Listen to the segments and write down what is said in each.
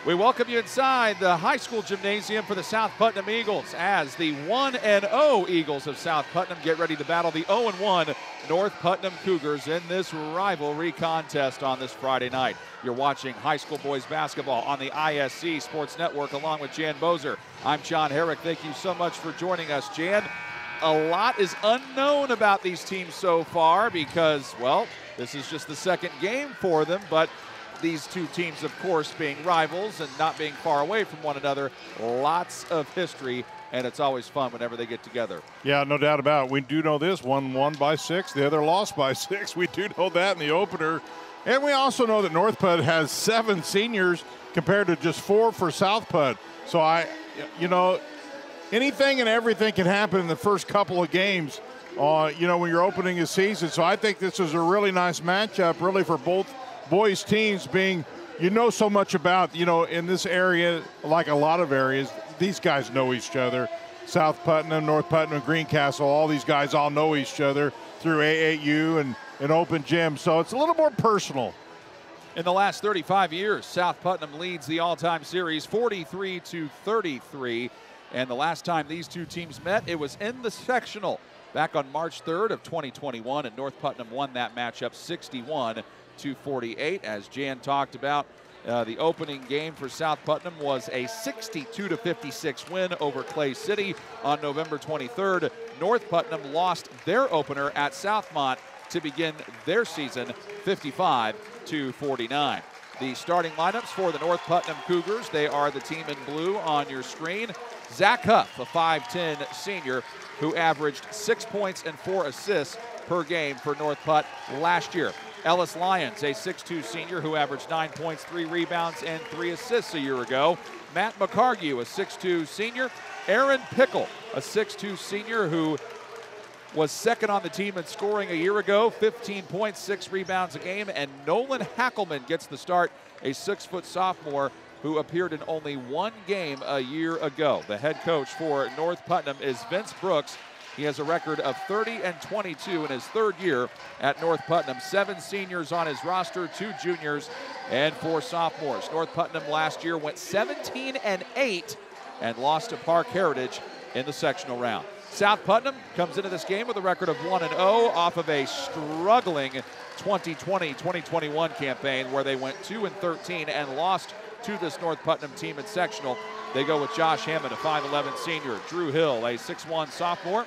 We welcome you inside the high school gymnasium for the South Putnam Eagles as the 1-0 Eagles of South Putnam get ready to battle the 0-1 North Putnam Cougars in this rivalry contest on this Friday night. You're watching high school boys basketball on the ISC Sports Network along with Jan Bozer. I'm John Herrick. Thank you so much for joining us, Jan. A lot is unknown about these teams so far because, well, this is just the second game for them, but these two teams, of course, being rivals and not being far away from one another, lots of history, and it's always fun whenever they get together. Yeah, no doubt about it. We do know this. One won by 6, the other lost by 6. We do know that in the opener. And we also know that North Put has 7 seniors compared to just 4 for South Put. So anything and everything can happen in the first couple of games, when you're opening a season. So I think this is a really nice matchup, really, for both boys teams being, so much about, in this area, like a lot of areas, these guys know each other. South Putnam, North Putnam, Greencastle, all these guys all know each other through AAU and an open gym. So it's a little more personal. In the last 35 years, South Putnam leads the all-time series 43-33. And the last time these two teams met, it was in the sectional back on March 3rd of 2021, and North Putnam won that matchup 61-48. As Jan talked about, the opening game for South Putnam was a 62-56 win over Clay City on November 23rd. North Putnam lost their opener at Southmont to begin their season 55-49. The starting lineups for the North Putnam Cougars, they are the team in blue on your screen. Zach Huff, a 5'10 senior who averaged 6 points and 4 assists per game for North Put last year. Ellis Lyons, a 6'2 senior who averaged 9 points, 3 rebounds, and 3 assists a year ago. Matt McCargue, a 6'2 senior. Aaron Pickle, a 6'2 senior who was second on the team in scoring a year ago, 15 points, 6 rebounds a game. And Nolan Hackelman gets the start, a 6-foot sophomore who appeared in only 1 game a year ago. The head coach for North Putnam is Vince Brooks. He has a record of 30-22 in his 3rd year at North Putnam. 7 seniors on his roster, 2 juniors, and 4 sophomores. North Putnam last year went 17-8 and lost to Park Heritage in the sectional round. South Putnam comes into this game with a record of 1-0 off of a struggling 2020-2021 campaign where they went 2-13 and lost to this North Putnam team in sectional. They go with Josh Hammond, a 5'11 senior, Drew Hill, a 6'1 sophomore,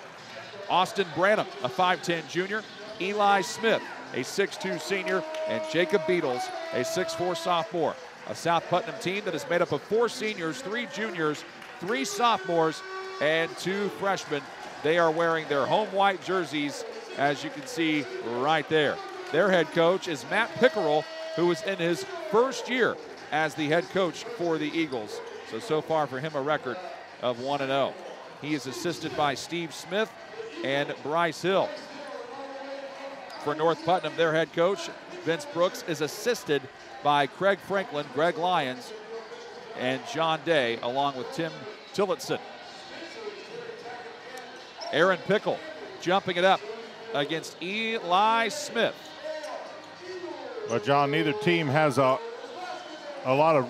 Austin Branham, a 5'10 junior, Eli Smith, a 6'2 senior, and Jacob Beatles, a 6'4 sophomore. A South Putnam team that is made up of 4 seniors, 3 juniors, 3 sophomores, and 2 freshmen. They are wearing their home white jerseys, as you can see right there. Their head coach is Matt Pickerel, who is in his 1st year as the head coach for the Eagles. So far for him, a record of 1-0. He is assisted by Steve Smith and Bryce Hill. For North Putnam, their head coach, Vince Brooks, is assisted by Craig Franklin, Greg Lyons, and John Day, along with Tim Tillotson. Aaron Pickle jumping it up against Eli Smith. Well, John, neither team has a lot of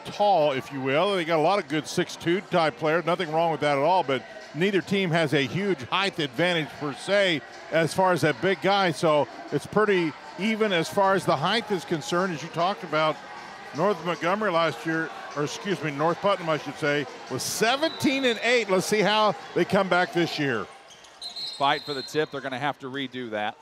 tall, if you will. They got a lot of good 6'2 type players. Nothing wrong with that at all, but neither team has a huge height advantage per se as far as that big guy. So it's pretty even as far as the height is concerned. As you talked about, North Putnam I should say, was 17-8. Let's see how they come back this year. Fight for the tip. They're going to have to redo that.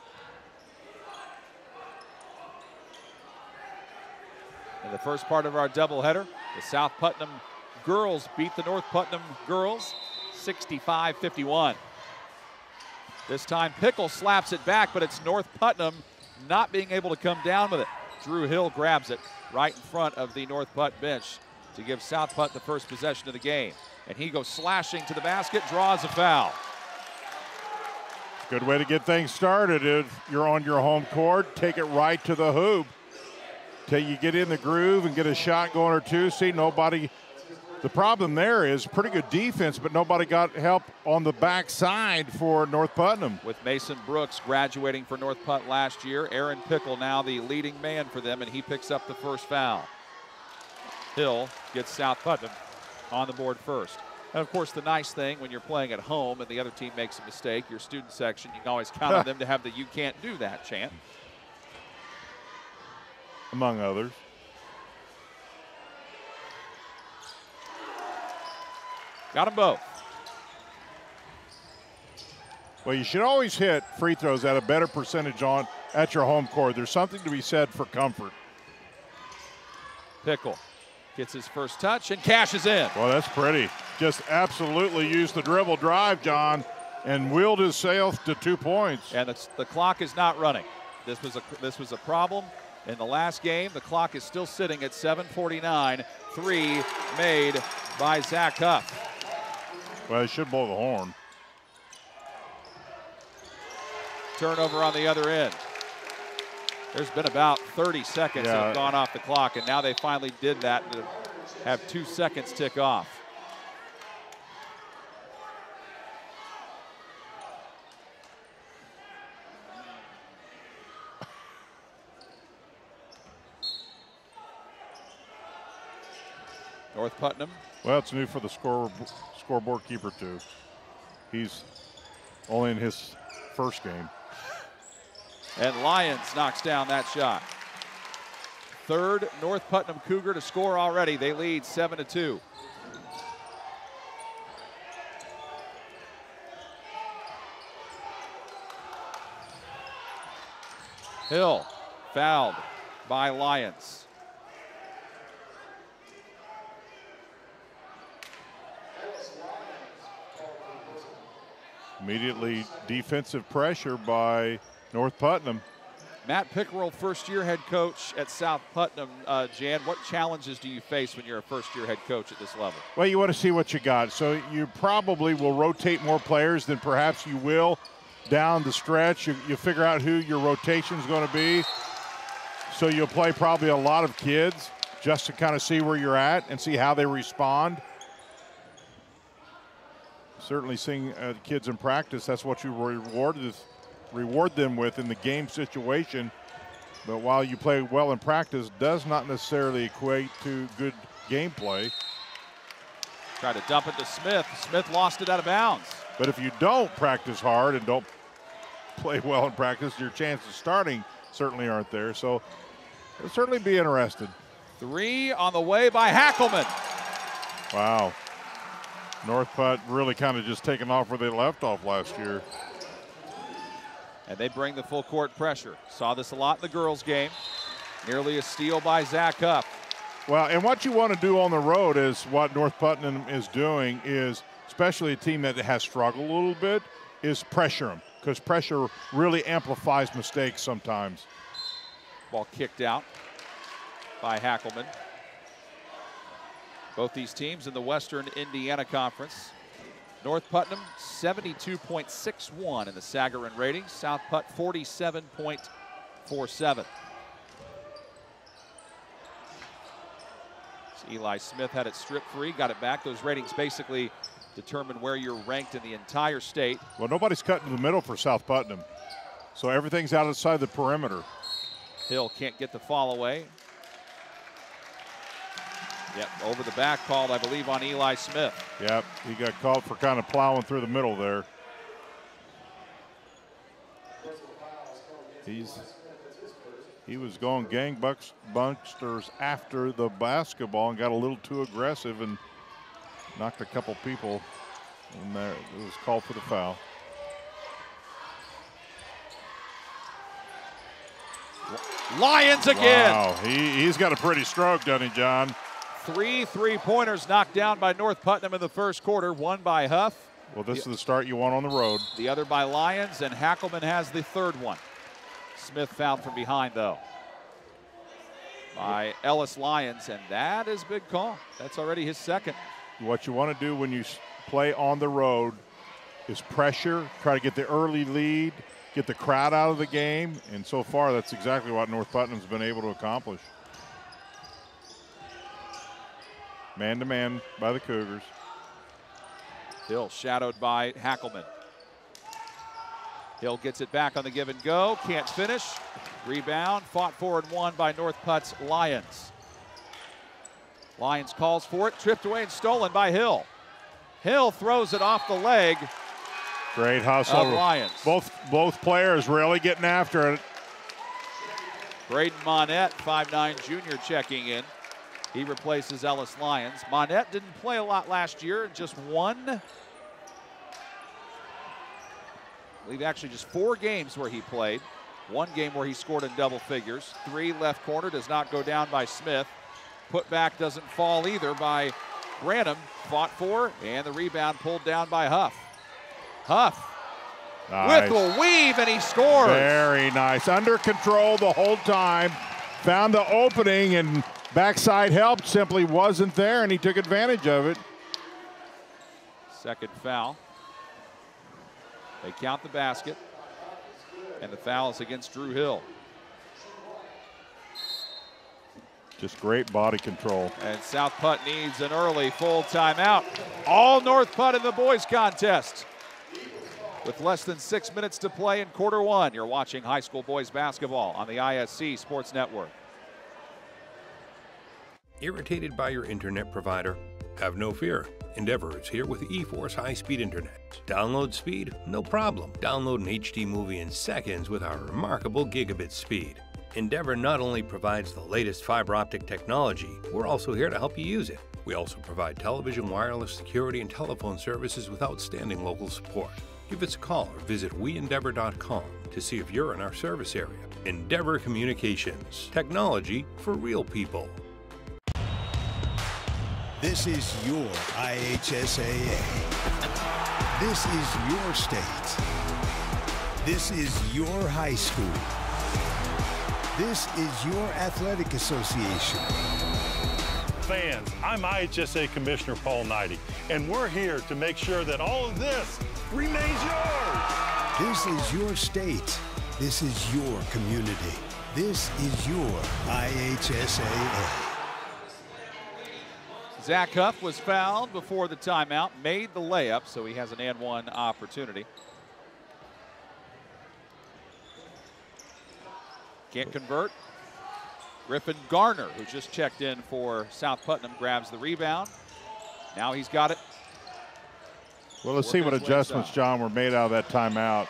In the first part of our doubleheader, the South Putnam girls beat the North Putnam girls 65-51. This time Pickle slaps it back, but it's North Putnam not being able to come down with it. Drew Hill grabs it right in front of the North Put bench to give South Put the first possession of the game. And he goes slashing to the basket, draws a foul. Good way to get things started. If you're on your home court, take it right to the hoop till you get in the groove and get a shot going or two. See, nobody, the problem there is pretty good defense, but nobody got help on the backside for North Putnam. With Mason Brooks graduating for North Put last year, Aaron Pickle now the leading man for them, and he picks up the first foul. Hill gets South Putnam on the board first. And of course, the nice thing when you're playing at home and the other team makes a mistake, your student section, you can always count on them to have the "you can't do that" chant. Among others. Got them both. Well, you should always hit free throws at a better percentage at your home court. There's something to be said for comfort. Pickle gets his first touch and cashes in. Well, that's pretty. Just absolutely used the dribble drive, John, and willed himself to 2 points. And the clock is not running. This was a problem in the last game. The clock is still sitting at 7:49. 3 made by Zach Huff. Well, he should blow the horn. Turnover on the other end. There's been about 30 seconds that have gone off the clock, and now they finally did that to have 2 seconds tick off. North Putnam. Well, it's new for the scoreboard keeper, too. He's only in his first game. And Lyons knocks down that shot. Third North Putnam Cougar to score already. They lead 7-2. Hill fouled by Lyons. Immediately defensive pressure by North Putnam. Matt Pickerel, first-year head coach at South Putnam. Jan, what challenges do you face when you're a first-year head coach at this level? Well, you want to see what you got. So you probably will rotate more players than perhaps you will down the stretch. You figure out who your rotation is going to be. So you'll play probably a lot of kids just to kind of see where you're at and see how they respond. Certainly seeing kids in practice, that's what you reward them with in the game situation. But while you play well in practice, does not necessarily equate to good gameplay. Try to dump it to Smith. Smith lost it out of bounds. But if you don't practice hard and don't play well in practice, your chances of starting certainly aren't there. So it'll certainly be interested. 3 on the way by Hackelman. Wow. North Putt really kind of just taking off where they left off last year. And they bring the full court pressure. Saw this a lot in the girls' game. Nearly a steal by Zach Huff. Well, and what you want to do on the road is what North Putnam is doing is, especially a team that has struggled a little bit, is pressure them, because pressure really amplifies mistakes sometimes. Ball kicked out by Hackelman. Both these teams in the Western Indiana Conference. North Putnam 72.61 in the Sagarin rating. South Putt 47.47. So Eli Smith had it stripped free, got it back. Those ratings basically determine where you're ranked in the entire state. Well, nobody's cutting the middle for South Putnam, so everything's outside the perimeter. Hill can't get the fall away. Yep, over the back called, I believe, on Eli Smith. Yep, he got called for kind of plowing through the middle there. He was going gangbusters after the basketball and got a little too aggressive and knocked a couple people in there. It was called for the foul. Lyons again. Wow, he's got a pretty stroke, doesn't he, John? 3 3-pointers knocked down by North Putnam in the first quarter, one by Huff. Well, this is the start you want on the road. The other by Lyons, and Hackelman has the third one. Smith fouled from behind, though, by Ellis Lyons, and that is a big call. That's already his second. What you want to do when you play on the road is pressure, try to get the early lead, get the crowd out of the game, and so far that's exactly what North Putnam's been able to accomplish. Man-to-man by the Cougars. Hill shadowed by Hackelman. Hill gets it back on the give and go, can't finish. Rebound, fought for and won by North Putt's Lyons. Lions calls for it, tripped away and stolen by Hill. Hill throws it off the leg. Great hustle. Of Lions. Both players really getting after it. Braden Monette, 5'9" junior, checking in. He replaces Ellis Lyons. Monette didn't play a lot last year, just one. I believe actually just 4 games where he played. 1 game where he scored in double figures. 3 left corner, does not go down by Smith. Putback doesn't fall either by Branham. Fought for, and the rebound pulled down by Huff. Huff nice. With a weave, and he scores. Very nice. Under control the whole time. Found the opening, and backside help simply wasn't there, and he took advantage of it. Second foul. They count the basket, and the foul is against Drew Hill. Just great body control. And South Putt needs an early full timeout. All North Putt in the boys contest. With less than 6 minutes to play in quarter 1, you're watching high school boys basketball on the ISC Sports Network. Irritated by your internet provider? Have no fear. Endeavor is here with eForce high-speed internet. Download speed? No problem. Download an HD movie in seconds with our remarkable gigabit speed. Endeavor not only provides the latest fiber optic technology, we're also here to help you use it. We also provide television, wireless, security, and telephone services with outstanding local support. Give us a call or visit weendeavor.com to see if you're in our service area. Endeavor Communications. Technology for real people. This is your IHSAA. This is your state. This is your high school. This is your athletic association. Fans, I'm IHSAA Commissioner Paul Knighty, and we're here to make sure that all of this remains yours. This is your state. This is your community. This is your IHSAA. Zach Huff was fouled before the timeout, made the layup, so he has an and one opportunity. Can't convert. Griffin Garner, who just checked in for South Putnam, grabs the rebound. Now he's got it. Well, let's see what adjustments, John, were made out of that timeout.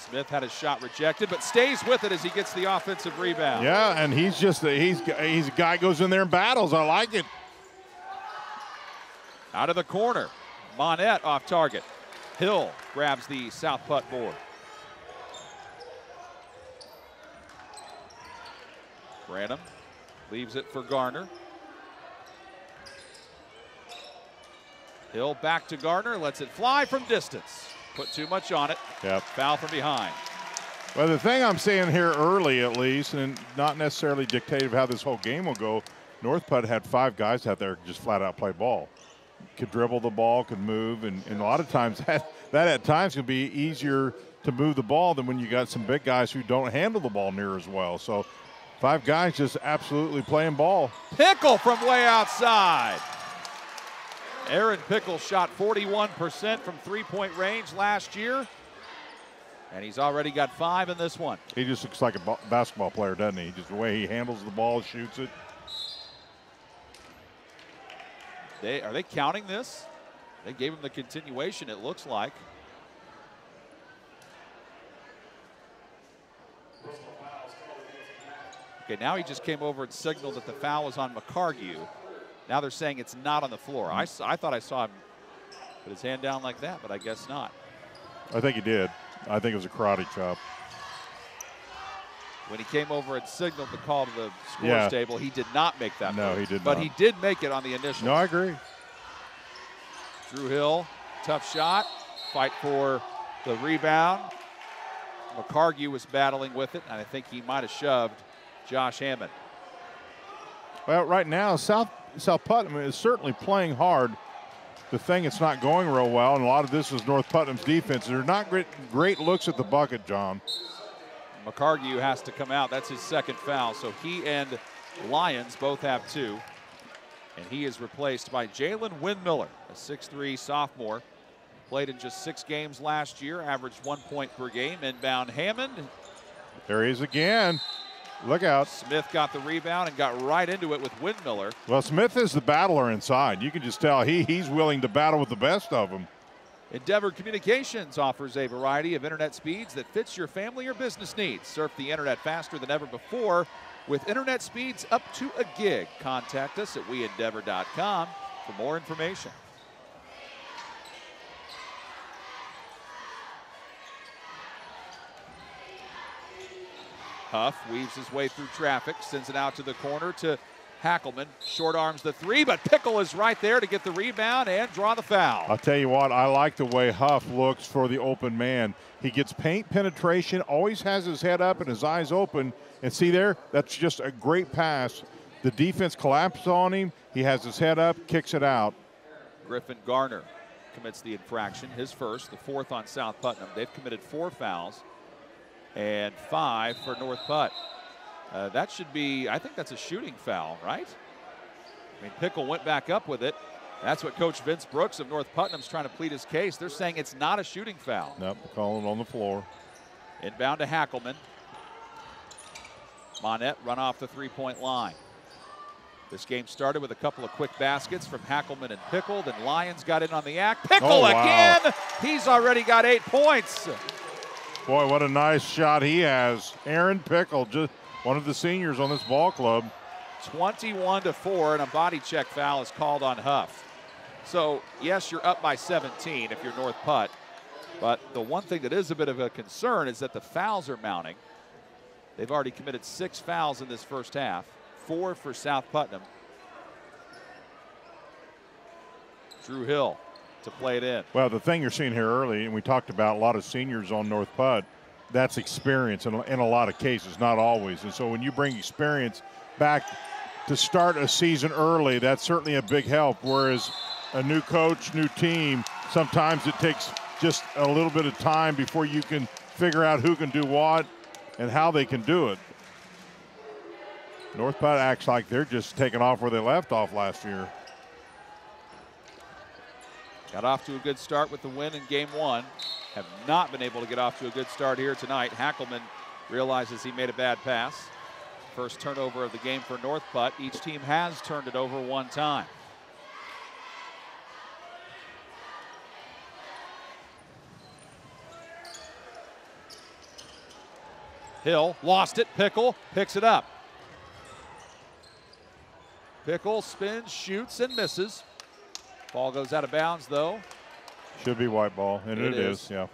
Smith had his shot rejected, but stays with it as he gets the offensive rebound. Yeah, and he's a guy goes in there and battles. I like it. Out of the corner, Monette off target. Hill grabs the South Putt board. Branham leaves it for Garner. Hill back to Garner, lets it fly from distance. Put too much on it. Yep. Foul from behind. Well, the thing I'm seeing here early, at least, and not necessarily dictative of how this whole game will go, North Putt had 5 guys out there just flat out play ball. Could dribble the ball, could move, and a lot of times that at times can be easier to move the ball than when you got some big guys who don't handle the ball near as well. So 5 guys just absolutely playing ball. Pickle from way outside. Aaron Pickle shot 41% from three-point range last year, and he's already got 5 in this one. He just looks like a basketball player, doesn't he? Just the way he handles the ball, shoots it. Are they counting this? They gave him the continuation, it looks like. Okay, now he just came over and signaled that the foul was on McCargue. Now they're saying it's not on the floor. I thought I saw him put his hand down like that, but I guess not. I think he did. I think it was a karate chop. When he came over and signaled the call to the scores table, he did not make that move. He did but not. He did make it on the initial. No, I agree. Drew Hill, tough shot. Fight for the rebound. McCargue was battling with it, and I think he might have shoved Josh Hammond. Well, right now, South Putnam is certainly playing hard. The thing it's not going real well, and a lot of this is North Putnam's defense. They're not great looks at the bucket, John. McCargue has to come out. That's his second foul. So he and Lyons both have 2. And he is replaced by Jalen Windmiller, a 6'3" sophomore. Played in just 6 games last year, averaged 1 point per game. Inbound Hammond. There he is again. Look out. Smith got the rebound and got right into it with Windmiller. Well, Smith is the battler inside. You can just tell he's willing to battle with the best of them. Endeavor Communications offers a variety of internet speeds that fits your family or business needs. Surf the internet faster than ever before with internet speeds up to a gig. Contact us at weendeavor.com for more information. Huff weaves his way through traffic, sends it out to the corner to Hackelman. Short arms the three, but Pickle is right there to get the rebound and draw the foul. I'll tell you what, I like the way Huff looks for the open man. He gets paint penetration, always has his head up and his eyes open. And see there, that's just a great pass. The defense collapses on him. He has his head up, kicks it out. Griffin Garner commits the infraction, his first, the fourth on South Putnam. They've committed 4 fouls. And 5 for North Putt. That should be, I think that's a shooting foul, right? I mean, Pickle went back up with it. That's what Coach Vince Brooks of North Putnam's trying to plead his case. They're saying it's not a shooting foul. Nope, calling on the floor. Inbound to Hackelman. Monette run off the three-point line. This game started with a couple of quick baskets from Hackelman and Pickle. Then Lyons got in on the act. Pickle again! He's already got 8 points. Boy, what a nice shot he has. Aaron Pickle, just one of the seniors on this ball club. 21-4, and a body check foul is called on Huff. So, yes, you're up by 17 if you're North Putt. But the one thing that is a bit of a concern is that the fouls are mounting. They've already committed 6 fouls in this first half, 4 for South Putnam. Drew Hill to play it in. Well, the thing you're seeing here early, and we talked about a lot of seniors on North Putt, that's experience in a lot of cases, not always. And so when you bring experience back to start a season early, that's certainly a big help. Whereas a new coach, new team, sometimes it takes just a little bit of time before you can figure out who can do what and how they can do it. North Putt acts like they're just taking off where they left off last year. Got off to a good start with the win in game 1. Have not been able to get off to a good start here tonight. Hackelman realizes he made a bad pass. First turnover of the game for North Putt. Each team has turned it over 1 time. Hill lost it. Pickle picks it up. Pickle spins, shoots, and misses. Ball goes out of bounds, though. Should be white ball, and it is, yeah.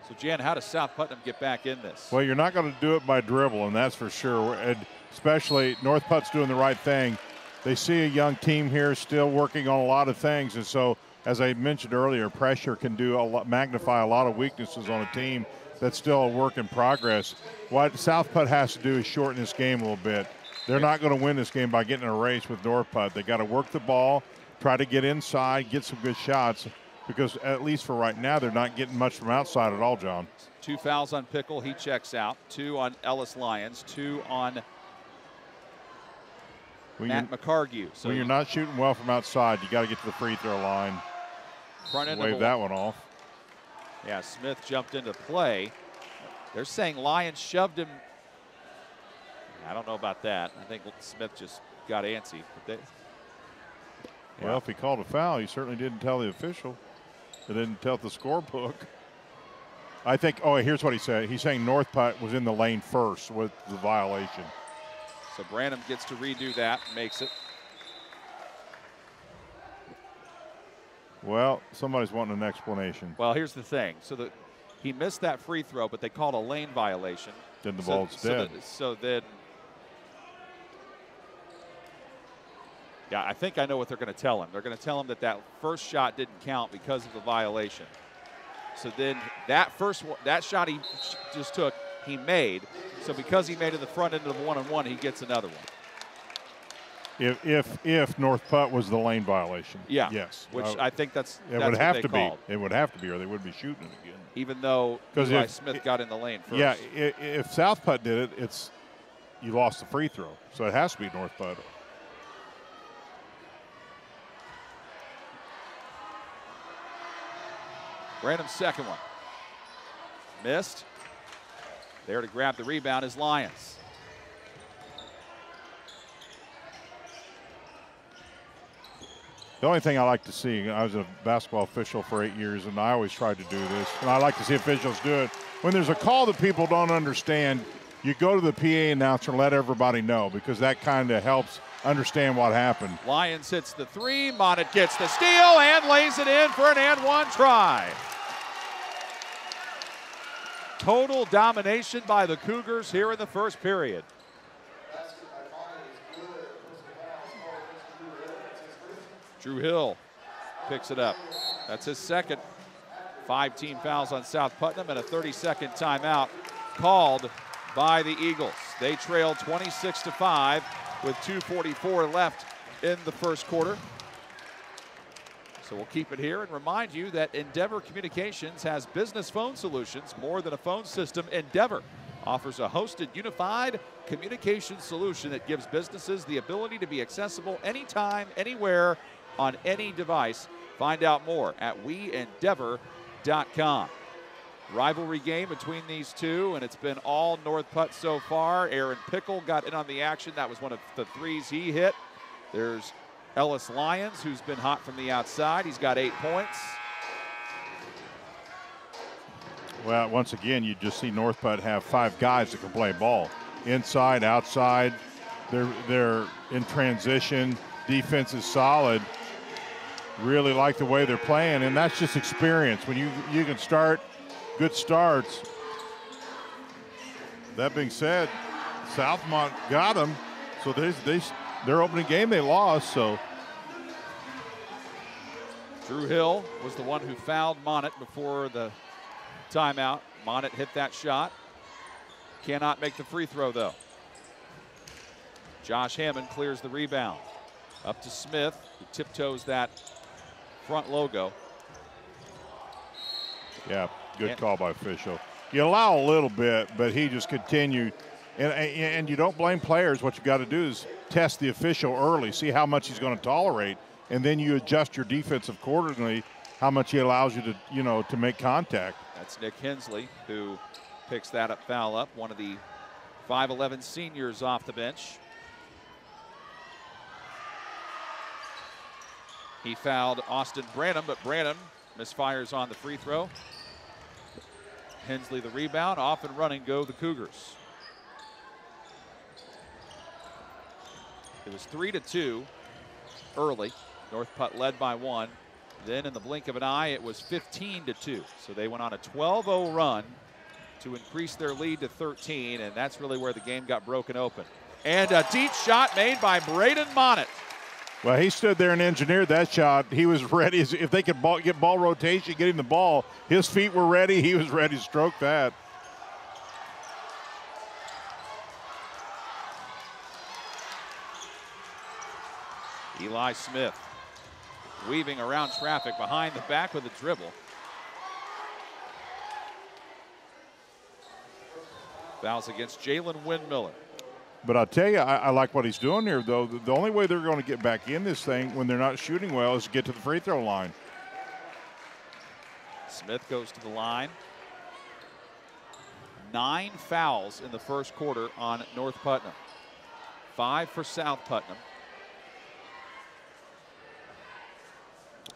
So, Jan, how does South Putnam get back in this? Well, you're not going to do it by dribble, and that's for sure. And especially North Putt's doing the right thing. They see a young team here still working on a lot of things, and so, as I mentioned earlier, pressure can magnify a lot of weaknesses on a team that's still a work in progress. What South Putt has to do is shorten this game a little bit. They're not going to win this game by getting in a race with North Putt. They got to work the ball, try to get inside, get some good shots, because at least for right now, they're not getting much from outside at all, John. 2 fouls on Pickle. He checks out. 2 on Ellis Lyons. 2 on Matt McCargue. So when you're not shooting well from outside, you got to get to the free throw line. Front end wave that one off. Yeah, Smith jumped into play. They're saying Lyons shoved him. I don't know about that. I think Smith just got antsy. But well, if he called a foul, he certainly didn't tell the official. He didn't tell the scorebook. I think, here's what he said. He's saying North Putt was in the lane first with the violation. So Branham gets to redo that, makes it. Well, somebody's wanting an explanation. Well, here's the thing. So he missed that free throw, but they called a lane violation. Then the ball's dead. So then, yeah, I think I know what they're going to tell him. They're going to tell him that first shot didn't count because of the violation. So then that shot he just took, he made. So because he made it the front end of the 1-on-1, he gets another one. If North Putt was the lane violation. Yeah. Yes. Which I think that's it would have to be. It would have to be, or they would be shooting it again. Even though Eli Smith got in the lane first. Yeah, if South Putt did it, you lost the free throw. So it has to be North Putt. Branham's second one. Missed. There to grab the rebound is Lyons. The only thing I like to see, I was a basketball official for 8 years, and I always tried to do this, and I like to see officials do it. When there's a call that people don't understand, you go to the PA announcer and let everybody know, because that kind of helps understand what happened. Lyons hits the three. Monnett gets the steal and lays it in for an and one try. Total domination by the Cougars here in the first period. Drew Hill picks it up. That's his second. 5 team fouls on South Putnam and a 30-second timeout called by the Eagles. They trail 26-5 with 2:44 left in the first quarter. So we'll keep it here and remind you that Endeavor Communications has business phone solutions. More than a phone system, Endeavor offers a hosted, unified communication solution that gives businesses the ability to be accessible anytime, anywhere, on any device. Find out more at weendeavor.com. Rivalry game between these two, and it's been all North Putt so far. Aaron Pickle got in on the action. That was one of the threes he hit. There's Ellis Lyons, who's been hot from the outside. He's got 8 points. Well, once again, you just see North Putt have 5 guys that can play ball. Inside, outside, they're in transition. Defense is solid. Really like the way they're playing, and that's just experience. When you can start good starts. That being said, Southmont got them, so their opening game they lost. So Drew Hill was the one who fouled Monnett before the timeout. Monnett hit that shot. Cannot make the free throw though. Josh Hammond clears the rebound. Up to Smith, who tiptoes that front logo. Yeah, good call by official. You allow a little bit, but he just continued. And you don't blame players. What you got to do is test the official early, see how much he's going to tolerate, and then you adjust your defense accordingly, how much he allows you to, to make contact. That's Nick Hensley, who picks that foul up, one of the 5'11 seniors off the bench. He fouled Austin Branham, but Branham misfires on the free throw. Hensley the rebound, off and running go the Cougars. It was 3-2 early. North Putt led by 1. Then in the blink of an eye, it was 15-2. So they went on a 12-0 run to increase their lead to 13, and that's really where the game got broken open. And a deep shot made by Braden Monnett. Well, he stood there and engineered that shot. He was ready. If they could get ball rotation, get him the ball, his feet were ready. He was ready to stroke that. Eli Smith weaving around traffic behind the back with a dribble. Fouls against Jalen Windmiller. But I'll tell you, I like what he's doing here, though. The only way they're going to get back in this thing when they're not shooting well is to get to the free throw line. Smith goes to the line. 9 fouls in the first quarter on North Putnam. 5 for South Putnam.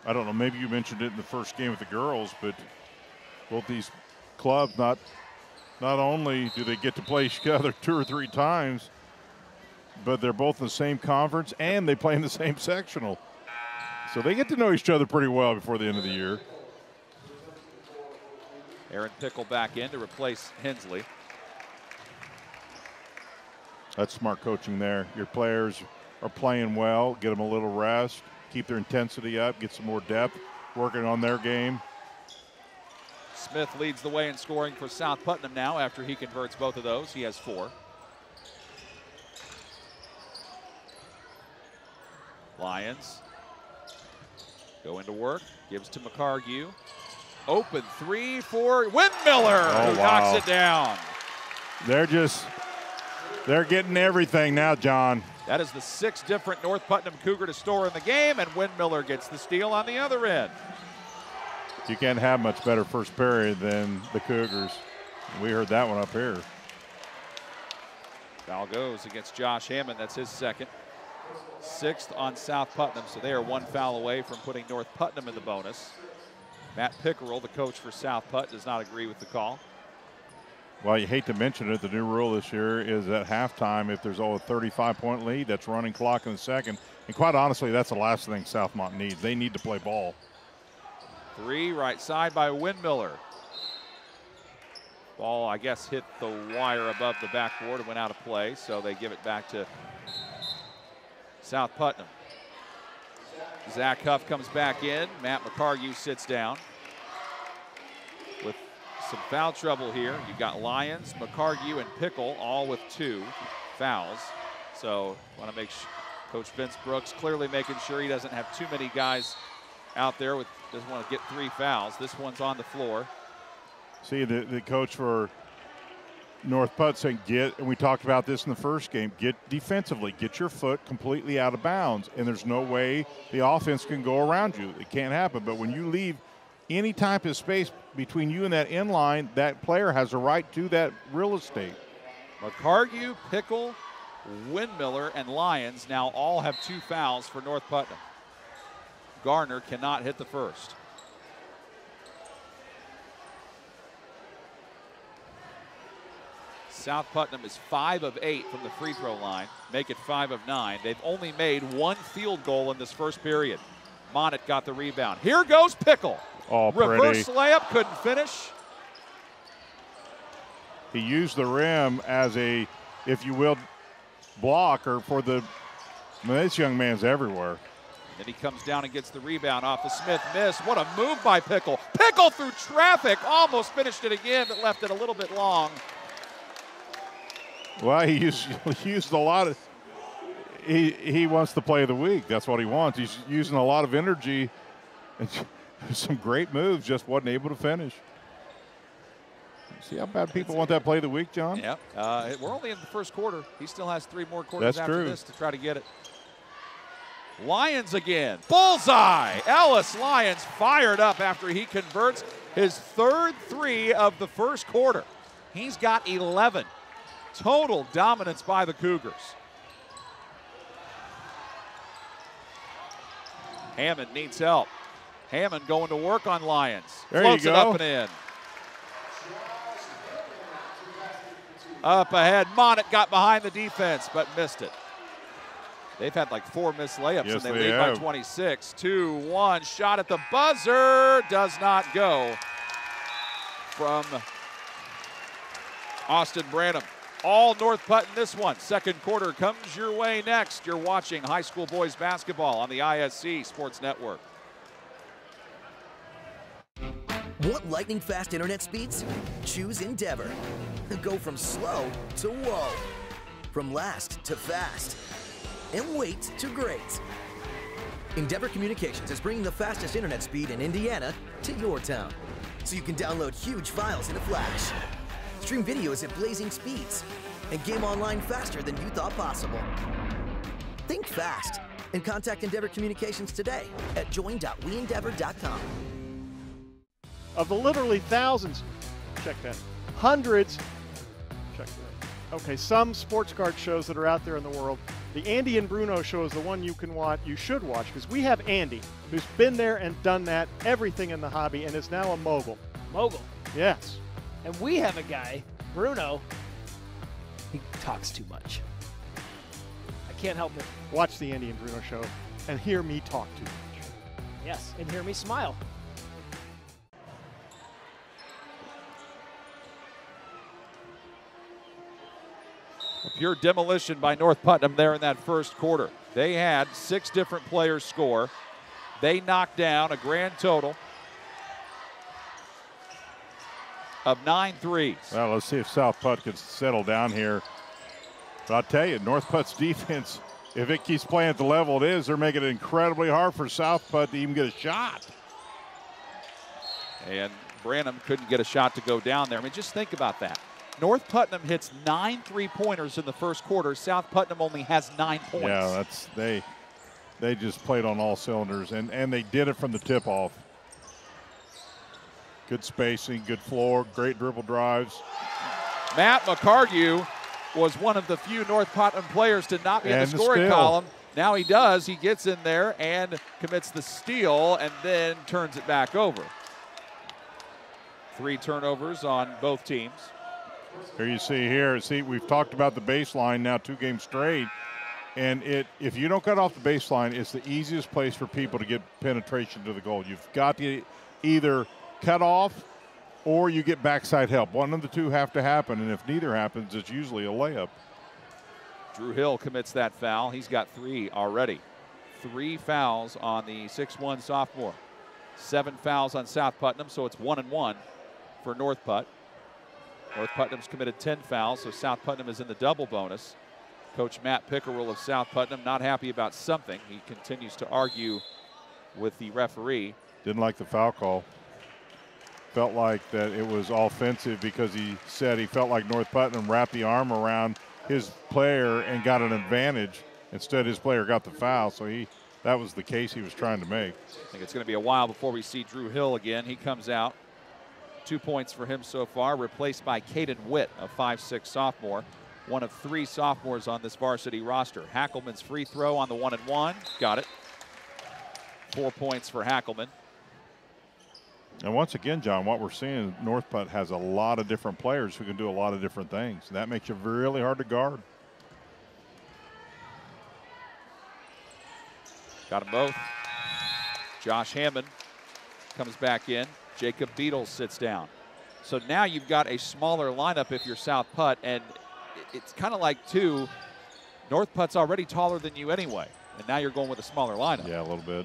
I don't know, maybe you mentioned it in the first game with the girls, but both these clubs, not only do they get to play each other 2 or 3 times, but they're both in the same conference and they play in the same sectional. So they get to know each other pretty well before the end of the year. Aaron Pickle back in to replace Hensley. That's smart coaching there. Your players are playing well, get them a little rest, keep their intensity up, get some more depth, working on their game. Smith leads the way in scoring for South Putnam now after he converts both of those. He has 4. Lions go into work, gives to McCargue. Open 3 for Windmiller, who knocks it down. They're getting everything now, John. That is the 6th different North Putnam Cougar to score in the game, and Windmiller gets the steal on the other end. You can't have much better first period than the Cougars. We heard that one up here. Foul goes against Josh Hammond. That's his second. 6th on South Putnam, so they are 1 foul away from putting North Putnam in the bonus. Matt Pickerel, the coach for South Putt, does not agree with the call. Well, you hate to mention it, the new rule this year is at halftime, if there's a 35-point lead, that's running clock in the second. And quite honestly, that's the last thing Southmont needs. They need to play ball. 3, right side by Windmiller. Ball, I guess, hit the wire above the backboard and went out of play, so they give it back to South Putnam. Zach Huff comes back in. Matt McCargue sits down. With some foul trouble here, you've got Lyons, McCargue, and Pickle, all with 2 fouls. So want to make sure Coach Vince Brooks clearly making sure he doesn't have too many guys out there with, doesn't want to get 3 fouls. This one's on the floor. See, the coach for North Putt saying and we talked about this in the first game, get defensively, get your foot completely out of bounds, and there's no way the offense can go around you. It can't happen. But when you leave any type of space between you and that end line, that player has a right to that real estate. McCargue, Pickle, Windmiller, and Lyons now all have 2 fouls for North Putnam. Garner cannot hit the first. South Putnam is 5 of 8 from the free throw line, make it 5 of 9. They've only made 1 field goal in this first period. Monett got the rebound. Here goes Pickle. Oh, reverse layup, couldn't finish. He used the rim as a, if you will, blocker for the, I mean, this young man's everywhere. Then he comes down and gets the rebound off of Smith. Miss. What a move by Pickle. Pickle through traffic, almost finished it again, but left it a little bit long. Well, he used a lot of, he wants the play of the week. That's what he wants. He's using a lot of energy and some great moves, just wasn't able to finish. See how bad people want that play of the week, John? Yeah. We're only in the first quarter. He still has 3 more quarters after this to try to get it. Lyons again. Bullseye! Ellis Lyons fired up after he converts his 3rd 3 of the first quarter. He's got 11. Total dominance by the Cougars. Hammond needs help. Hammond going to work on Lyons. There Floats you go. It up and in. Up ahead, Monett got behind the defense, but missed it. They've had like 4 missed layups, yes, and they lead by 26. 2-1, shot at the buzzer, does not go from Austin Branham. All North Putnam this one. Second quarter comes your way next. You're watching high school boys basketball on the ISC Sports Network. Want lightning fast internet speeds? Choose Endeavor. Go from slow to whoa. From last to fast. And wait to great. Endeavor Communications is bringing the fastest internet speed in Indiana to your town. So you can download huge files in a flash. Stream videos at blazing speeds and game online faster than you thought possible. Think fast and contact Endeavor Communications today at join.weendeavor.com. Of the literally thousands, check that, hundreds, check that. Okay, some sports card shows that are out there in the world. The Andy and Bruno show is the one you can watch, you should watch, because we have Andy, who's been there and done that, everything in the hobby, and is now a mogul. Mogul. Yes. And we have a guy, Bruno, he talks too much. I can't help it. Watch the Andy and Bruno show and hear me talk too much. Yes, and hear me smile. A pure demolition by North Putnam there in that first quarter. They had 6 different players score. They knocked down a grand total of 9 threes. Well, let's see if South Putt can settle down here. But I'll tell you, North Putt's defense, if it keeps playing at the level it is, they're making it incredibly hard for South Putt to even get a shot. And Branham couldn't get a shot to go down there. I mean, just think about that. North Putnam hits 9 3-pointers in the first quarter. South Putnam only has 9 points. Yeah, they just played on all cylinders, and they did it from the tip-off. Good spacing, good floor, great dribble drives. Matt McCargue was one of the few North Putnam players to not be in the scoring column. Now he does. He gets in there and commits the steal and then turns it back over. 3 turnovers on both teams. Here you see, we've talked about the baseline now 2 games straight. And if you don't cut off the baseline, it's the easiest place for people to get penetration to the goal. You've got to either cut off or you get backside help. One of the two have to happen, and if neither happens, it's usually a layup. Drew Hill commits that foul. He's got 3 already. 3 fouls on the 6'1" sophomore. 7 fouls on South Putnam, so it's 1-1 for North Putt. North Putnam's committed 10 fouls, so South Putnam is in the double bonus. Coach Matt Pickerel of South Putnam not happy about something. He continues to argue with the referee. Didn't like the foul call. Felt like that it was offensive because he said he felt like North Putnam wrapped the arm around his player and got an advantage. Instead, his player got the foul, so that was the case he was trying to make. I think it's going to be a while before we see Drew Hill again. He comes out. 2 points for him so far, replaced by Caden Witt, a 5'6" sophomore. One of 3 sophomores on this varsity roster. Hackelman's free throw on the 1-1. Got it. 4 points for Hackelman. And once again, John, what we're seeing, North Putt has a lot of different players who can do a lot of different things. That makes it really hard to guard. Got them both. Josh Hammond comes back in. Jacob Beadle sits down. So now you've got a smaller lineup if you're South Putt, and it's kind of like, too, North Putt's already taller than you anyway, and now you're going with a smaller lineup. Yeah, a little bit.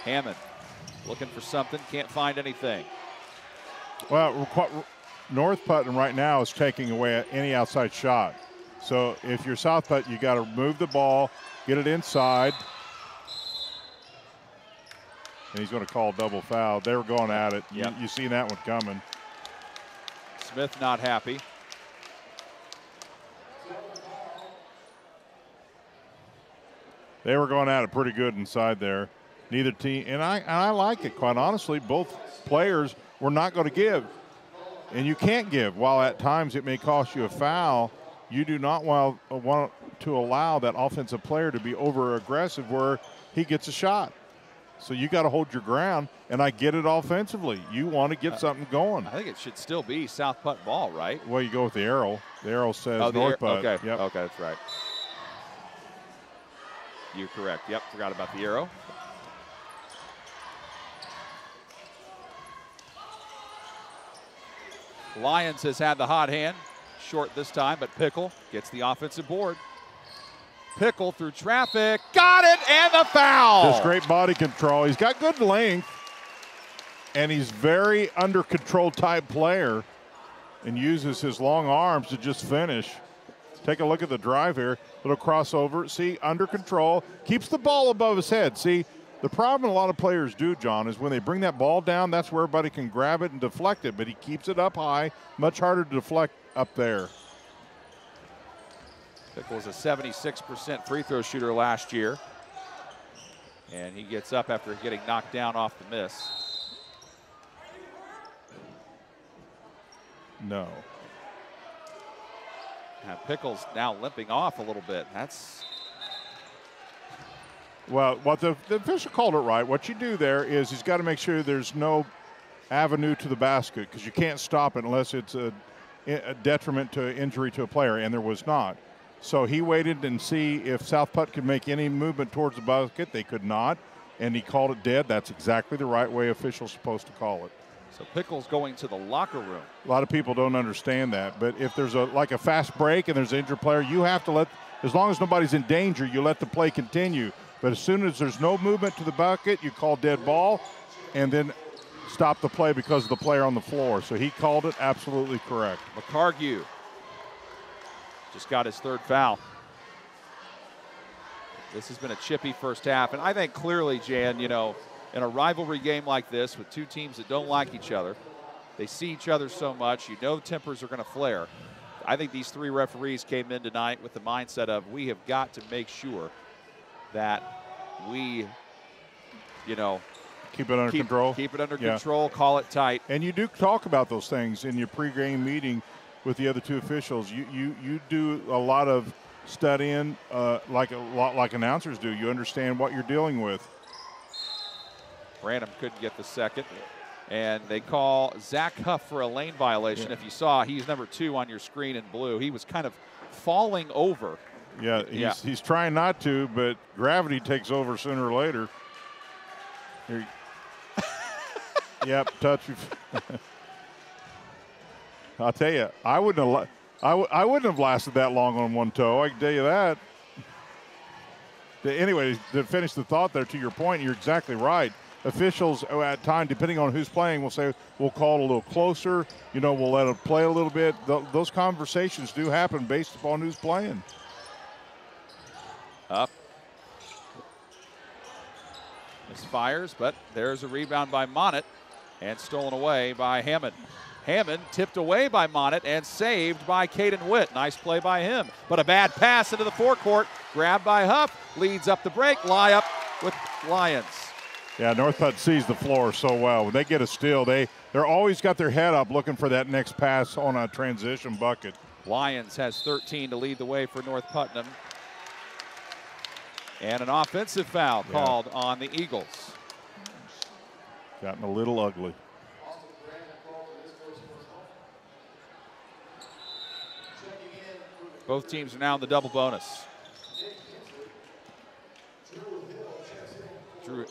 Hammond looking for something, can't find anything. Well, North Putnam right now is taking away any outside shot. So if you're South Putt, you got to move the ball, get it inside. And he's going to call double foul. They were going at it. Yep. You see that one coming. Smith not happy. They were going at it pretty good inside there. Neither team, and I like it, quite honestly. Both players were not going to give. And you can't give. While at times it may cost you a foul, you do not want to allow that offensive player to be over-aggressive where he gets a shot. So you got to hold your ground, and I get it offensively. You want to get something going. I think it should still be South Putt ball, right? Well, you go with the arrow. The arrow says North Putt. Okay, yep. Okay, that's right. You're correct. Yep, forgot about the arrow. Lyons has had the hot hand. Short this time, but Pickle gets the offensive board. Pickle through traffic. Got it, and the foul. Just great body control. He's got good length, and he's very under control type player and uses his long arms to just finish. Take a look at the drive here. Little crossover. See, under control. Keeps the ball above his head. See, the problem a lot of players do, John, is when they bring that ball down, that's where everybody can grab it and deflect it, but he keeps it up high. Much harder to deflect up there. Pickle was a 76% free throw shooter last year. And he gets up after getting knocked down off the miss. No. And Pickle's now limping off a little bit. That's... Well, what the official called it right. What you do there is he's got to make sure there's no avenue to the basket because you can't stop it unless it's a detriment to injury to a player, and there was not. So he waited and see if South Putt could make any movement towards the basket. They could not, and he called it dead. That's exactly the right way officials supposed to call it. So Pickle's going to the locker room. A lot of people don't understand that, but if there's like a fast break and there's an injured player, you have to let, as long as nobody's in danger, you let the play continue. But as soon as there's no movement to the bucket, you call dead ball and then stop the play because of the player on the floor. So he called it absolutely correct. McCargue just got his 3rd foul. This has been a chippy first half. And I think clearly, Jan, you know, in a rivalry game like this with 2 teams that don't like each other, they see each other so much, you know tempers are going to flare. I think these 3 referees came in tonight with the mindset of we have got to make sure that we, you know, keep it under control. Keep it under control. Call it tight. And you do talk about those things in your pregame meeting with the other 2 officials. You do a lot of studying, like announcers do. You understand what you're dealing with. Branham couldn't get the second. And they call Zach Huff for a lane violation. If you saw, he's number 2 on your screen in blue. He was kind of falling over. Yeah, he's trying not to, but gravity takes over sooner or later. Here. Yep, touch. I'll tell you, I wouldn't have lasted that long on one toe. I can tell you that. Anyway, to finish the thought there, to your point, you're exactly right. Officials at time, depending on who's playing, will say we'll call it a little closer. You know, we'll let it play a little bit. Those conversations do happen based upon who's playing. Up. Misfires, but there's a rebound by Monette and stolen away by Hammond. Hammond tipped away by Monette and saved by Caden Witt. Nice play by him, but a bad pass into the forecourt. Grabbed by Huff, leads up the break. Lie up with Lions. Yeah, North Hut sees the floor so well. When they get a steal, they're always got their head up looking for that next pass on a transition bucket. Lions has 13 to lead the way for North Putnam. And an offensive foul called on the Eagles. Gotten a little ugly. Both teams are now in the double bonus. Drew.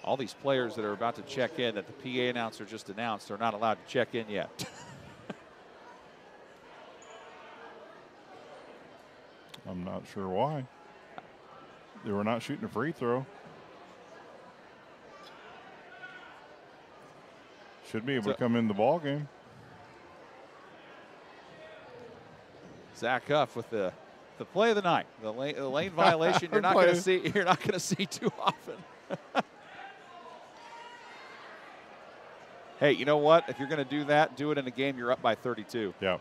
All these players that are about to check in that the PA announcer just announced are not allowed to check in yet. I'm not sure why. They were not shooting a free throw. Should be able to come in the ball game. Zach Huff with the play of the night. The lane violation you're not going to see. You're not going to see too often. Hey, you know what? If you're going to do that, do it in a game you're up by 32. Yeah.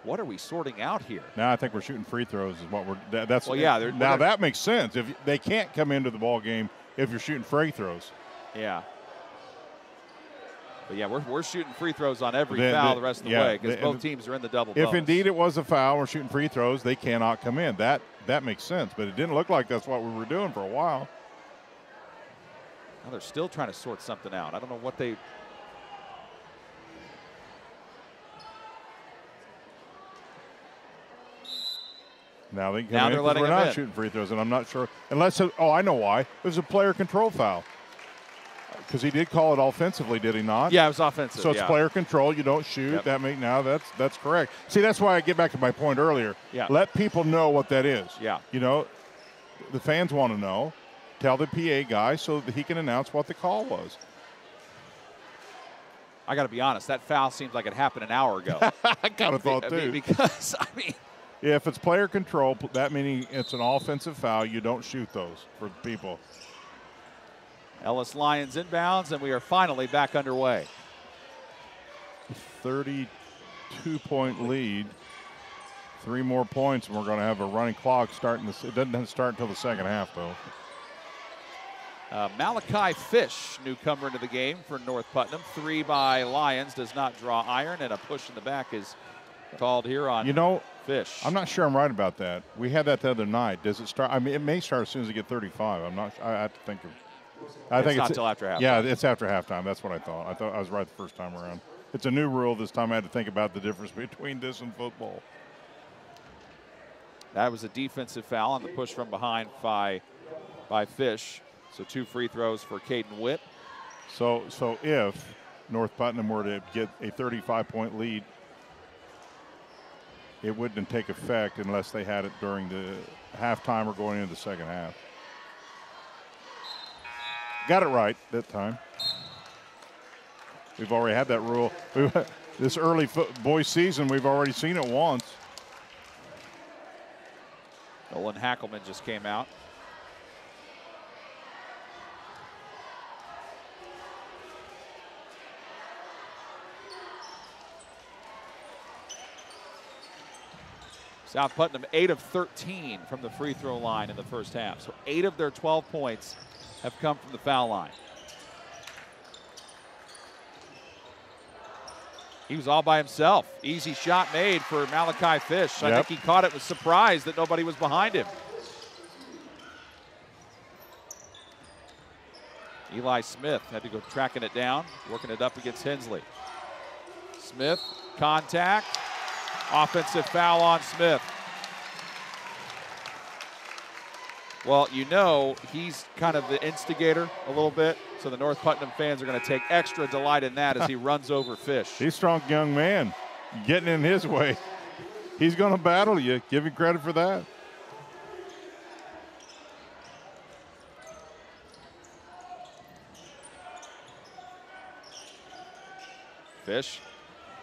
What are we sorting out here? Now I think we're shooting free throws is what we're. That's well, yeah. Now that makes sense. If they can't come into the ball game if you're shooting free throws. Yeah. But yeah, we're shooting free throws on every foul the rest of the way because both teams are in the double bonus. If indeed it was a foul, we're shooting free throws. They cannot come in. That makes sense. But it didn't look like that's what we were doing for a while. Well, they're still trying to sort something out. I don't know what they. Now they can come in because we're not shooting free throws, and I'm not sure unless. I know why. It was a player control foul. Because he did call it offensively, did he not? Yeah, it was offensive. So it's player control. You don't shoot. Yep. That's correct. See, that's why I get back to my point earlier. Yeah. Let people know what that is. Yeah. You know, the fans want to know. Tell the PA guy so that he can announce what the call was. I got to be honest. That foul seems like it happened an hour ago. I kind of thought too. Because if it's player control, that meaning it's an offensive foul. You don't shoot those for people. Ellis Lions inbounds, and we are finally back underway. 32-point lead. 3 more points, and we're going to have a running clock starting. It doesn't start until the second half, though. Malachi Fish, newcomer into the game for North Putnam. 3 by Lions, does not draw iron, and a push in the back is called here on Fish. I'm not sure I'm right about that. We had that the other night. Does it start? I mean, it may start as soon as they get 35. I'm not. I have to think of. I think it's not until after halftime. Yeah, it's after halftime. That's what I thought. I thought I was right the first time around. It's a new rule this time. I had to think about the difference between this and football. That was a defensive foul on the push from behind by Fish. So 2 free throws for Caden Witt. So if North Putnam were to get a 35-point lead, it wouldn't take effect unless they had it during the halftime or going into the second half. Got it right that time. We've already had that rule. This early boys season, we've already seen it once. Nolan Hackelman just came out. South Putnam 8 of 13 from the free throw line in the first half. So 8 of their 12 points have come from the foul line. He was all by himself. Easy shot made for Malachi Fish. I think he caught it with surprise that nobody was behind him. Eli Smith had to go tracking it down, working it up against Hensley. Smith, contact, offensive foul on Smith. Well, you know he's kind of the instigator a little bit, so the North Putnam fans are going to take extra delight in that as he runs over Fish. He's a strong young man, getting in his way. He's going to battle you. Give him credit for that. Fish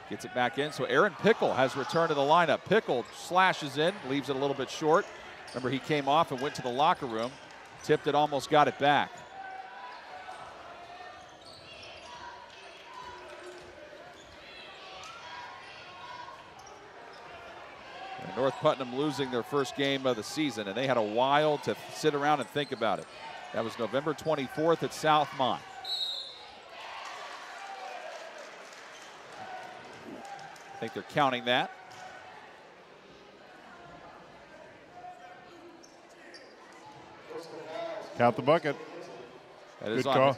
gets it back in, so Aaron Pickle has returned to the lineup. Pickle slashes in, leaves it a little bit short. Remember, he came off and went to the locker room, tipped it, almost got it back. And North Putnam losing their first game of the season, and they had a while to sit around and think about it. That was November 24th at Southmont. I think they're counting that. Count the bucket. Good call.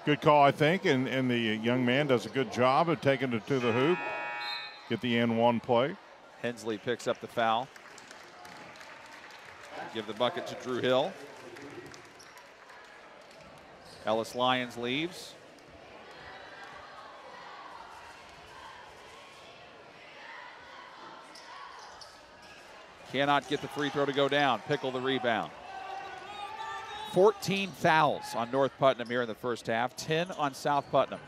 Good call, I think, and the young man does a good job of taking it to the hoop. Get the N1 play. Hensley picks up the foul. Give the bucket to Drew Hill. Ellis Lyons leaves. Cannot get the free throw to go down. Pickle the rebound. 14 fouls on North Putnam here in the first half, 10 on South Putnam.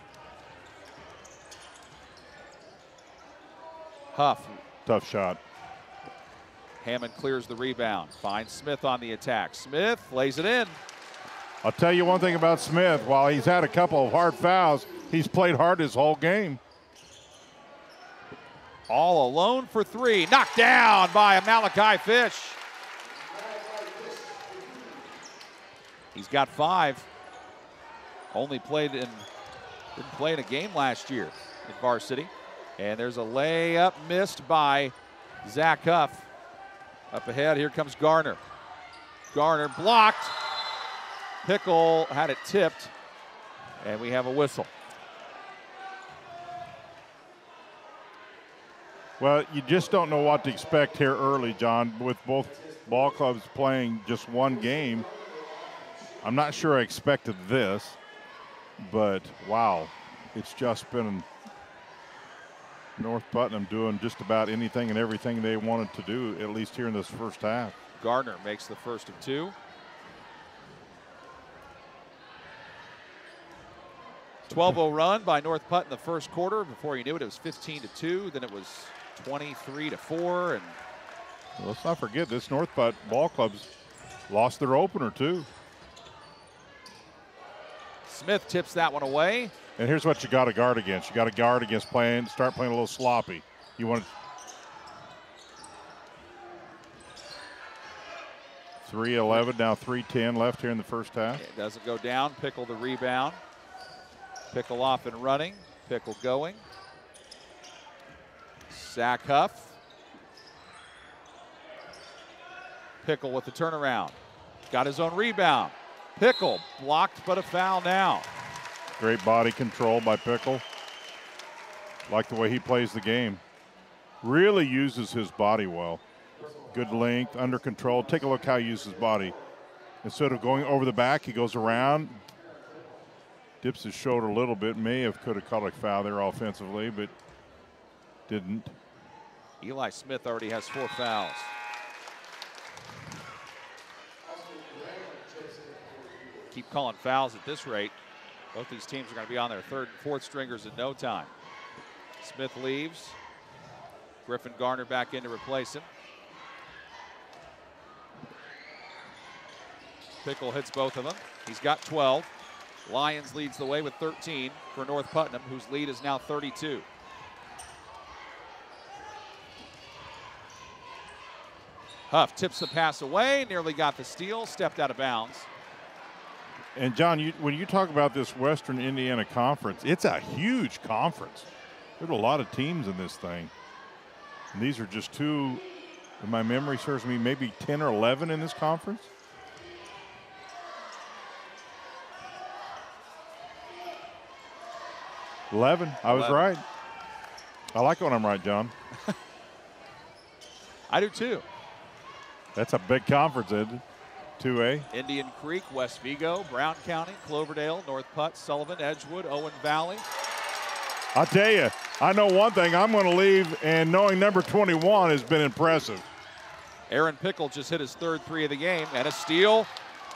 Huff. Tough shot. Hammond clears the rebound. Finds Smith on the attack. Smith lays it in. I'll tell you one thing about Smith. While he's had a couple of hard fouls, he's played hard his whole game. All alone for three. Knocked down by Malachi Fish. He's got 5. Didn't play in a game last year in varsity. And there's a layup missed by Zach Huff. Up ahead, here comes Garner. Garner blocked. Pickle had it tipped, and we have a whistle. Well, you just don't know what to expect here early, John, with both ball clubs playing just one game. I'm not sure I expected this, but wow, it's just been North Putnam doing just about anything and everything they wanted to do, at least here in this first half. Gardner makes the first of 2. 12-0 run by North Putnam the first quarter. Before you knew it, it was 15-2. Then it was 23-4. And let's not forget, this North Putnam ball club's lost their opener too. Smith tips that one away. And here's what you got to guard against. You got to guard against start playing a little sloppy. You want 3:11, now 3:10 left here in the first half. It doesn't go down. Pickle the rebound. Pickle off and running. Pickle going. Zach Huff. Pickle with the turnaround. Got his own rebound. Pickle blocked, but a foul now. Great body control by Pickle. Like the way he plays the game. Really uses his body well. Good length, under control. Take a look how he uses his body. Instead of going over the back, he goes around, dips his shoulder a little bit. Could have caught a foul there offensively, but didn't. Eli Smith already has 4 fouls. Keep calling fouls at this rate. Both these teams are going to be on their 3rd and 4th stringers in no time. Smith leaves. Griffin Garner back in to replace him. Pickle hits both of them. He's got 12. Lyons leads the way with 13 for North Putnam, whose lead is now 32. Huff tips the pass away, nearly got the steal, stepped out of bounds. And John, when you talk about this Western Indiana Conference, it's a huge conference. There's a lot of teams in this thing. And these are just two, if my memory serves me, maybe 10 or 11 in this conference. I was right. I like when I'm right, John. I do too. That's a big conference, isn't it? 2A. Indian Creek, West Vigo, Brown County, Cloverdale, North Putt, Sullivan, Edgewood, Owen Valley. I'll tell you, I know one thing. I'm going to leave, and knowing number 21 has been impressive. Aaron Pickle just hit his third three of the game, and a steal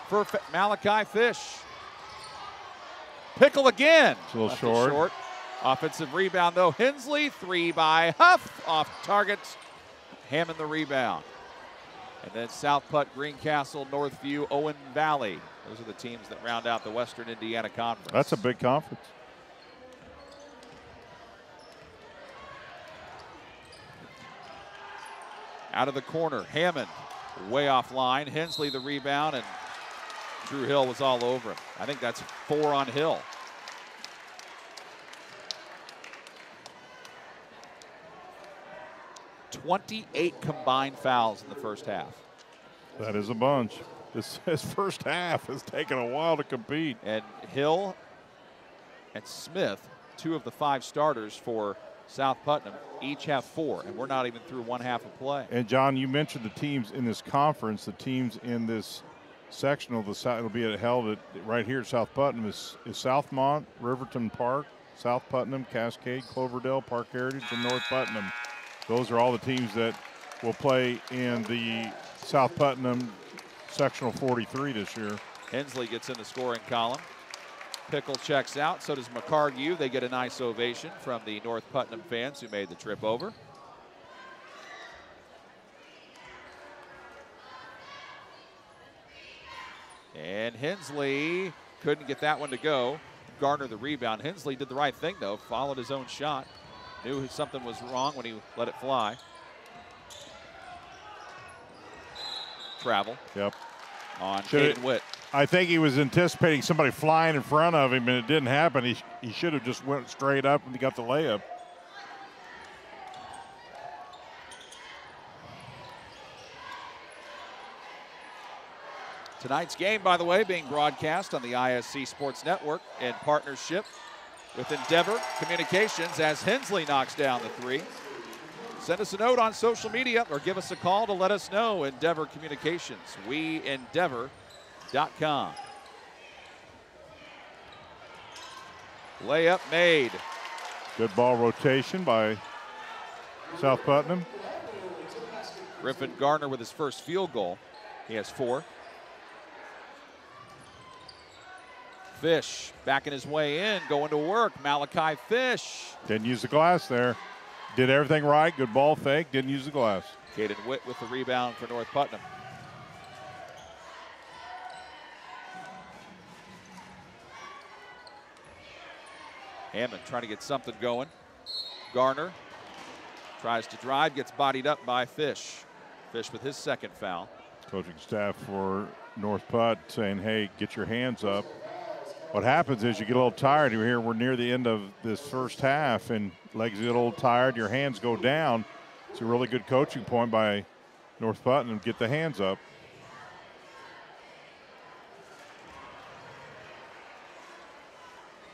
for Malachi Fish. Pickle again. It's a little short. Offensive rebound, though. Hensley, three by Huff. Off target. Hammond the rebound. And then South Putt, Greencastle, Northview, Owen Valley. Those are the teams that round out the Western Indiana Conference. That's a big conference. Out of the corner, Hammond way offline. Hensley the rebound, and Drew Hill was all over him. I think that's 4 on Hill. "28 combined fouls in the first half. That is a bunch. This first half has taken a while to compete. And Hill and Smith, 2 of the 5 starters for South Putnam, each have 4, and we're not even through one half of play. And John, you mentioned the teams in this conference. The teams in this sectional, it'll be held right here at South Putnam is Southmont, Riverton Park, South Putnam, Cascade, Cloverdale, Park Heritage, and North Putnam. Those are all the teams that will play in the South Putnam sectional 43 this year. Hensley gets in the scoring column. Pickle checks out, so does McCargue. They get a nice ovation from the North Putnam fans who made the trip over. And Hensley couldn't get that one to go. Garner the rebound. Hensley did the right thing, though, followed his own shot. Knew something was wrong when he let it fly. Travel. Yep. On Caden Witt. I think he was anticipating somebody flying in front of him, and it didn't happen. He should have just went straight up and got the layup. Tonight's game, by the way, being broadcast on the ISC Sports Network in partnership with Endeavor Communications as Hensley knocks down the 3. Send us a note on social media or give us a call to let us know. Endeavor Communications, WeEndeavor.com. Layup made. Good ball rotation by South Putnam. Griffin Garner with his first field goal. He has 4. Fish backing his way in, going to work. Malachi Fish. Didn't use the glass there. Did everything right. Good ball fake. Didn't use the glass. Caden Witt with the rebound for North Putnam. Hammond trying to get something going. Garner tries to drive, gets bodied up by Fish. Fish with his second foul. Coaching staff for North Putt saying, hey, get your hands up. What happens is you get a little tired. We're near the end of this first half, and legs get a little tired. Your hands go down. It's a really good coaching point by North Putnam. Get the hands up.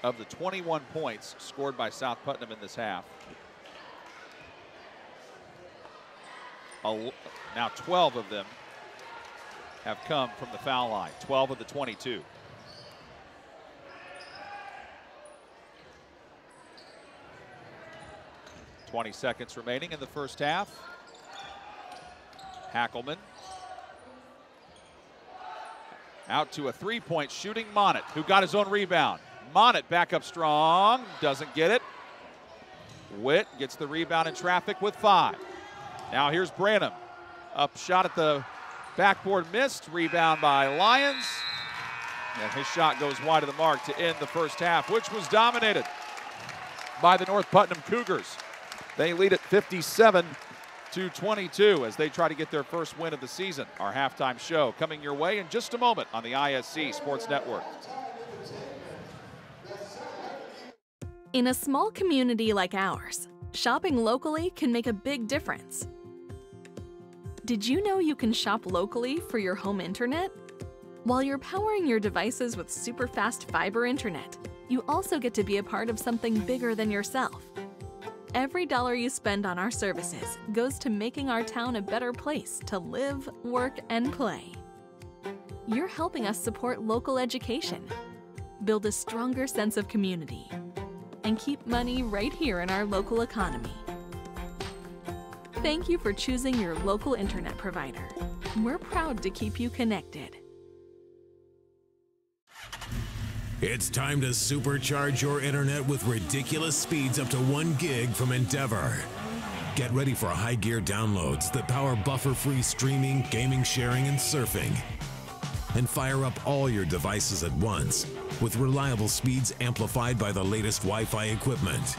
Of the 21 points scored by South Putnam in this half, now 12 of them have come from the foul line. 12 of the 22. .20 seconds remaining in the first half. Hackelman out to a 3-point shooting Monnett, who got his own rebound. Monnett back up strong, doesn't get it. Witt gets the rebound in traffic with 5. Now here's Branham. Up shot at the backboard, missed. Rebound by Lyons. And his shot goes wide of the mark to end the first half, which was dominated by the North Putnam Cougars. They lead at 57 22 as they try to get their first win of the season. Our halftime show coming your way in just a moment on the ISC Sports Network. In a small community like ours, shopping locally can make a big difference. Did you know you can shop locally for your home internet? While you're powering your devices with super fast fiber internet, you also get to be a part of something bigger than yourself. Every dollar you spend on our services goes to making our town a better place to live, work, and play. You're helping us support local education, build a stronger sense of community, and keep money right here in our local economy. Thank you for choosing your local internet provider. We're proud to keep you connected. It's time to supercharge your internet with ridiculous speeds up to 1 gig from Endeavor. Get ready for high gear downloads that power buffer-free streaming, gaming, sharing, and surfing. And fire up all your devices at once with reliable speeds amplified by the latest Wi-Fi equipment.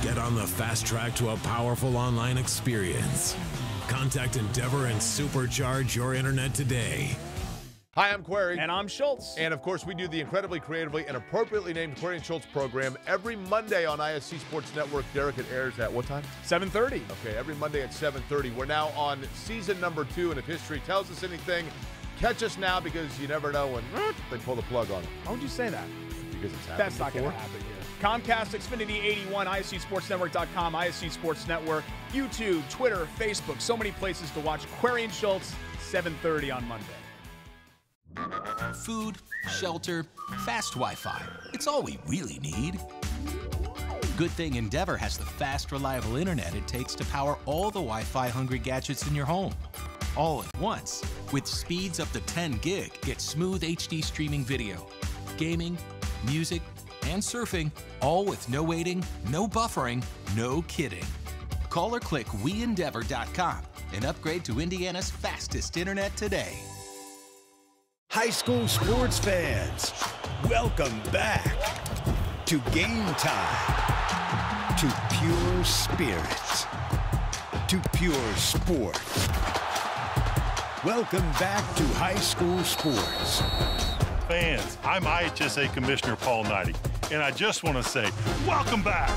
Get on the fast track to a powerful online experience. Contact Endeavor and supercharge your internet today. Hi, I'm Query. And I'm Schultz. And of course, we do the incredibly creatively and appropriately named Query and Schultz program every Monday on ISC Sports Network. Derek, it airs at what time? 7:30. Okay, every Monday at 7:30. We're now on season number 2, and if history tells us anything, catch us now because you never know when they pull the plug on it. Why would you say that? Because it's happened That's not before. going to happen here. Comcast, Xfinity 81, ISCSportsNetwork.com, ISC Sports Network, YouTube, Twitter, Facebook, so many places to watch Query and Schultz, 7:30 on Monday. Food, shelter, fast Wi-Fi. It's all we really need. Good thing Endeavor has the fast, reliable internet it takes to power all the Wi-Fi hungry gadgets in your home. All at once. With speeds up to 10 gig, get smooth HD streaming video, gaming, music, and surfing, all with no waiting, no buffering, no kidding. Call or click WeEndeavor.com and upgrade to Indiana's fastest internet today. High school sports fans, welcome back to Game Time, to pure spirits, to pure sport. Welcome back to high school sports. Fans, I'm IHSAA Commissioner Paul Knighty, and I just want to say, welcome back.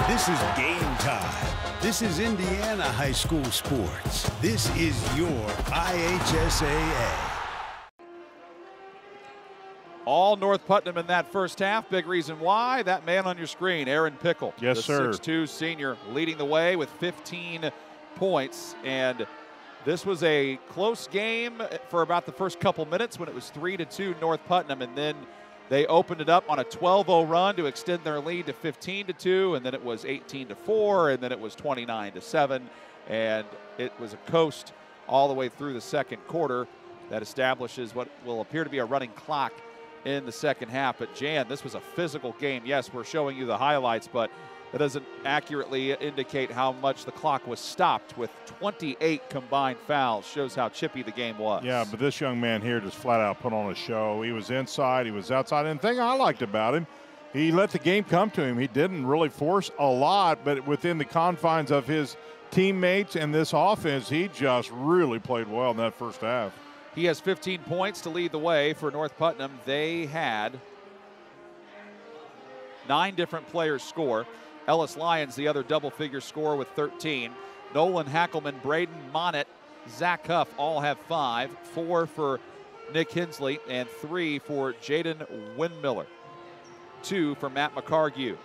This is Game Time. This is Indiana high school sports. This is your IHSAA. All North Putnam in that first half. Big reason why. That man on your screen, Aaron Pickle. Yes, the sir. 6'2" senior leading the way with 15 points. And this was a close game for about the first couple minutes when it was 3-2 North Putnam. And then they opened it up on a 12-0 run to extend their lead to 15-2. And then it was 18-4. And then it was 29-7. And it was a coast all the way through the second quarter that establishes what will appear to be a running clock in the second half. But Jan, this was a physical game. Yes, we're showing you the highlights, but that doesn't accurately indicate how much the clock was stopped with 28 combined fouls. Shows how chippy the game was. Yeah, but this young man here just flat out put on a show. He was inside, he was outside. And the thing I liked about him, he let the game come to him. He didn't really force a lot, but within the confines of his teammates and this offense, he just really played well in that first half. He has 15 points to lead the way for North Putnam. They had 9 different players score. Ellis Lyons, the other double-figure scorer with 13. Nolan Hackelman, Braden Monett, Zach Huff all have 5. 4 for Nick Hensley and 3 for Jaden Windmiller. 2 for Matt McCargue.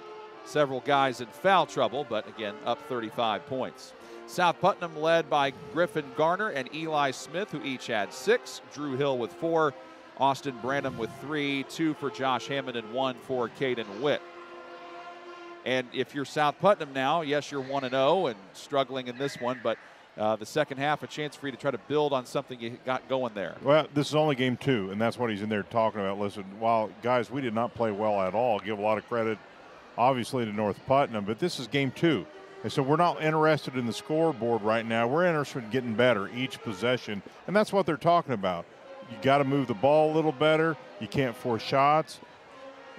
Several guys in foul trouble, but again, up 35 points. South Putnam led by Griffin Garner and Eli Smith, who each had 6. Drew Hill with 4. Austin Branham with 3. 2 for Josh Hammond and 1 for Caden Witt. And if you're South Putnam now, yes, you're 1-0 and struggling in this one, but the second half, a chance for you to try to build on something you got going there. Well, this is only game 2, and that's what he's in there talking about. Listen, while, guys, we did not play well at all. Give a lot of credit, obviously, to North Putnam, but this is game 2. And so we're not interested in the scoreboard right now. We're interested in getting better each possession, and that's what they're talking about. You got to move the ball a little better. You can't force shots.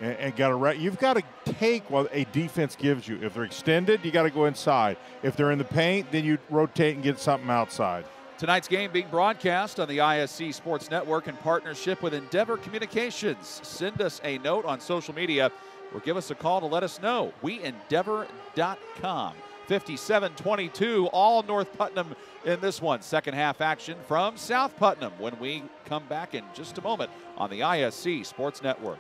and you've got to take what a defense gives you. If they're extended, you got to go inside. If they're in the paint, then you rotate and get something outside. Tonight's game being broadcast on the ISC Sports Network in partnership with Endeavor Communications. Send us a note on social media or give us a call to let us know. WeEndeavor.com. 57-22, all North Putnam in this one. Second half action from South Putnam when we come back in just a moment on the ISC Sports Network.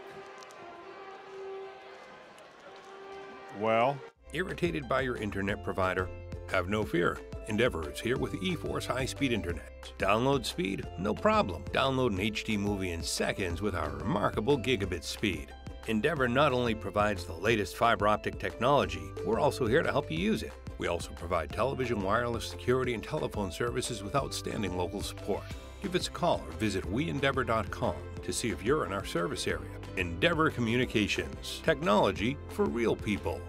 Well, irritated by your internet provider? Have no fear. Endeavor is here with eForce high-speed internet. Download speed? No problem. Download an HD movie in seconds with our remarkable gigabit speed. Endeavor not only provides the latest fiber optic technology, we're also here to help you use it. We also provide television, wireless, security, and telephone services with outstanding local support. Give us a call or visit WeEndeavor.com to see if you're in our service area. Endeavor Communications. Technology for real people.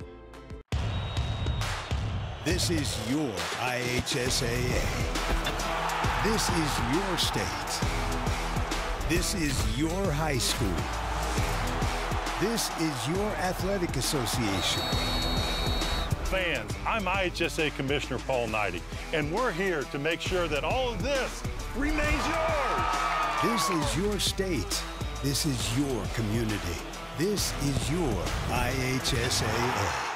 This is your IHSAA. This is your state. This is your high school. This is your athletic association. Fans, I'm IHSAA Commissioner Paul Knighty, and we're here to make sure that all of this remains yours. This is your state. This is your community. This is your IHSAA.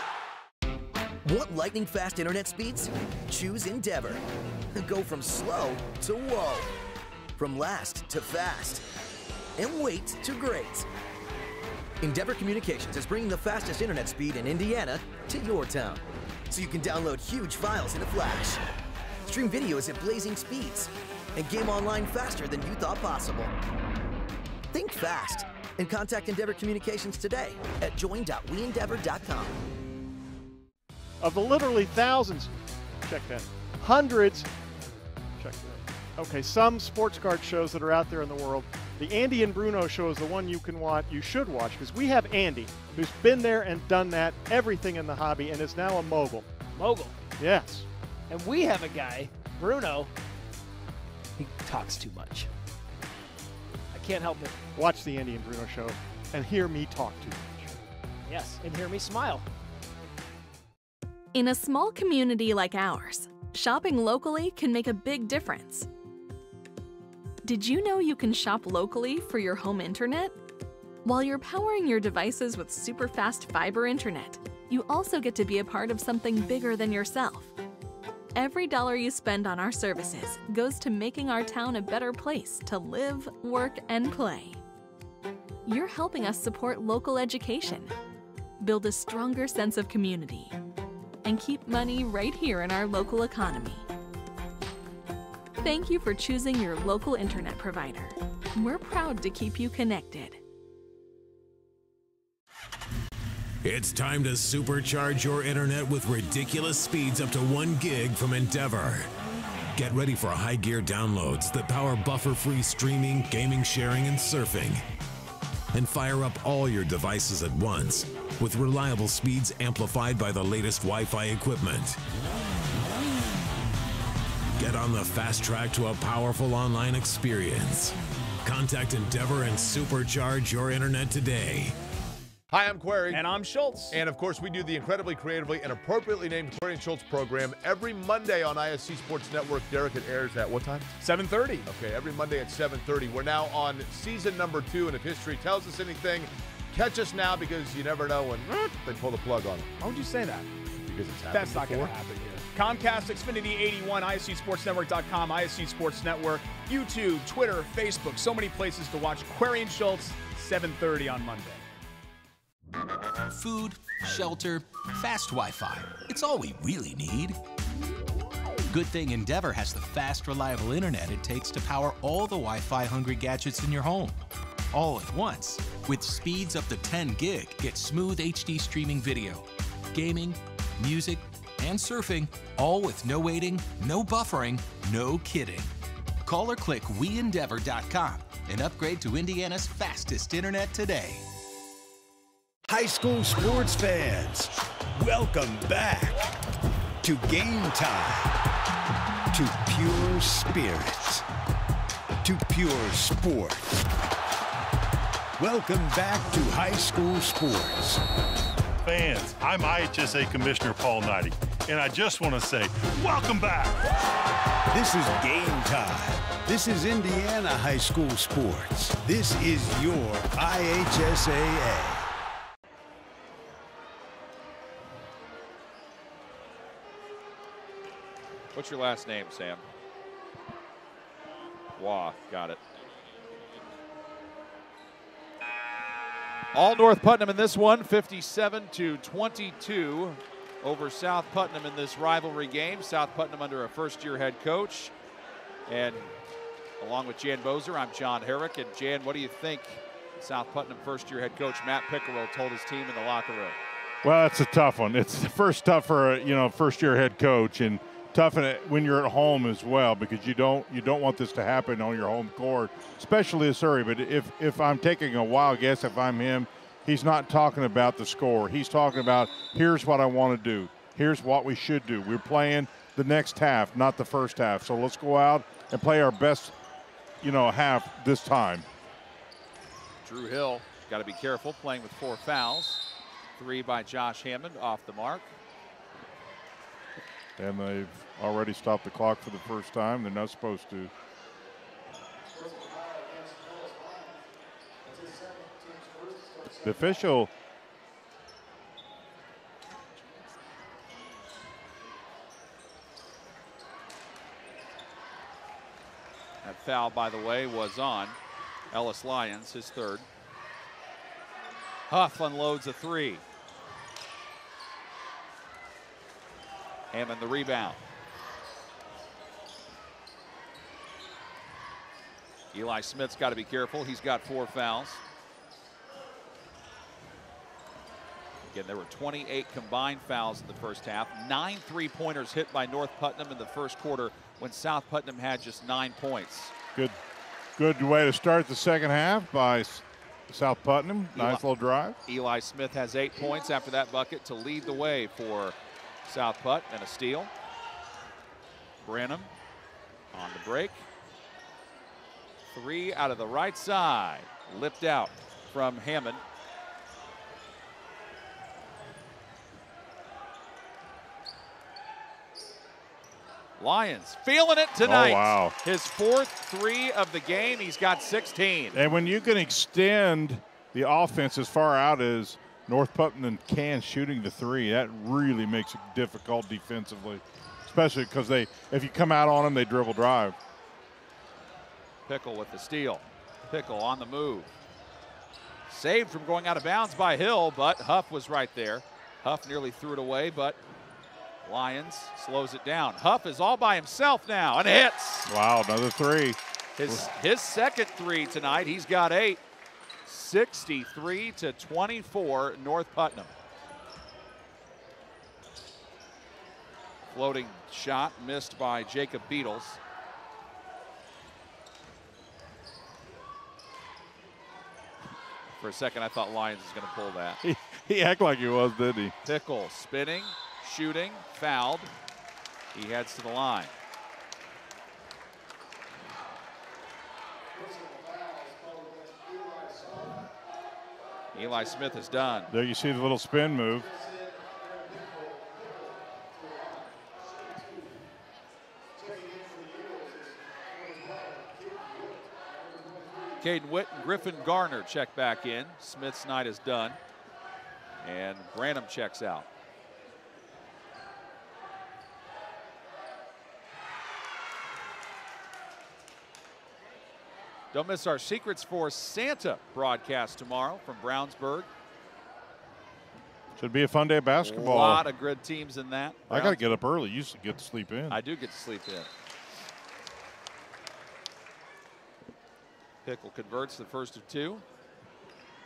Want lightning-fast internet speeds? Choose Endeavor. Go from slow to whoa. From last to fast. And wait to great. Endeavor Communications is bringing the fastest internet speed in Indiana to your town. So you can download huge files in a flash, stream videos at blazing speeds, and game online faster than you thought possible. Think fast and contact Endeavor Communications today at join.weendeavor.com. Of the literally thousands, check that, hundreds, check that. Okay, some sports card shows that are out there in the world. The Andy and Bruno show is the one you should watch, because we have Andy, who's been there and done that, everything in the hobby, and is now a mogul. Mogul? Yes. And we have a guy, Bruno, he talks too much. I can't help it. Watch the Andy and Bruno show and hear me talk too much. Yes, and hear me smile. In a small community like ours, shopping locally can make a big difference. Did you know you can shop locally for your home internet? While you're powering your devices with super fast fiber internet, you also get to be a part of something bigger than yourself. Every dollar you spend on our services goes to making our town a better place to live, work, and play. You're helping us support local education, build a stronger sense of community, and keep money right here in our local economy. Thank you for choosing your local internet provider. We're proud to keep you connected. It's time to supercharge your internet with ridiculous speeds up to 1 gig from Endeavor. Get ready for high gear downloads that power buffer-free streaming, gaming, sharing, and surfing. And fire up all your devices at once with reliable speeds amplified by the latest Wi-Fi equipment. Get on the fast track to a powerful online experience. Contact Endeavor and supercharge your internet today. Hi, I'm Query. And I'm Schultz. And of course, we do the incredibly creatively and appropriately named Query and Schultz program every Monday on ISC Sports Network. Derek, it airs at what time? 7:30. Okay, every Monday at 7:30. We're now on season number 2, and if history tells us anything, catch us now, because you never know when they pull the plug on it. Why would you say that? Because it's happened That's not going to happen here. Comcast, Xfinity 81, ISCSportsNetwork.com, ISC Sports Network, YouTube, Twitter, Facebook, so many places to watch Query and Schultz, 7:30 on Monday. Food, shelter, fast Wi-Fi. It's all we really need. Good thing Endeavor has the fast, reliable internet it takes to power all the Wi-Fi hungry gadgets in your home. All at once. With speeds up to 10 gig, get smooth HD streaming video, gaming, music, and surfing, all with no waiting, no buffering, no kidding. Call or click WeEndeavor.com and upgrade to Indiana's fastest internet today. High school sports fans, welcome back to Game Time, to pure spirit, to pure sport. Welcome back to high school sports. Fans, I'm IHSAA Commissioner Paul Knighty, and I just want to say, welcome back. This is game time. This is Indiana high school sports. This is your IHSAA. What's your last name, Sam? Wah, got it. All North Putnam in this one, 57-22 over South Putnam in this rivalry game. South Putnam under a first-year head coach. And along with Jan Bozer, I'm John Herrick. And Jan, what do you think South Putnam first-year head coach Matt Pickerel told his team in the locker room? Well, it's a tough one. It's the first tough for a first-year head coach, and tough when you're at home as well, because you don't want this to happen on your home court, especially this early. But if I'm taking a wild guess, if I'm him, he's not talking about the score. He's talking about, here's what I want to do. Here's what we should do. We're playing the next half, not the first half. So let's go out and play our best, half this time. Drew Hill got to be careful, playing with 4 fouls. 3 by Josh Hammond off the mark. And they've already stopped the clock for the first time. They're not supposed to. The official that foul, by the way, was on Ellis Lyons, his 3rd. Huff unloads a 3. Hammond the rebound. Eli Smith's got to be careful. He's got 4 fouls. Again, there were 28 combined fouls in the first half. 9 3-pointers hit by North Putnam in the first quarter when South Putnam had just 9 points. Good way to start the second half by South Putnam. Nice little drive. Eli Smith has 8 points after that bucket to lead the way for South Putt, and a steal. Branham on the break. 3 out of the right side. Lipped out from Hammond. Lyons feeling it tonight. Oh, wow. His 4th 3 of the game. He's got 16. And when you can extend the offense as far out as North Putnam can shooting the 3, that really makes it difficult defensively, especially because if you come out on them, they dribble drive. Pickle with the steal. Pickle on the move. Saved from going out of bounds by Hill, but Huff was right there. Huff nearly threw it away, but Lyons slows it down. Huff is all by himself now and hits. Wow, another 3. His 2nd 3 tonight. He's got 8. 63-24 North Putnam. Floating shot missed by Jacob Beatles. For a second, I thought Lyons was going to pull that. He acted like he was, didn't he? Pickle spinning, shooting, fouled. He heads to the line. Eli Smith is done. There you see the little spin move. Caden Witt and Griffin Garner check back in. Smith's night is done. And Branham checks out. Don't miss our Secrets for Santa broadcast tomorrow from Brownsburg. Should be a fun day of basketball. A lot of good teams in that. I got to get up early. You get to sleep in. I do get to sleep in. Pickle converts the first of 2.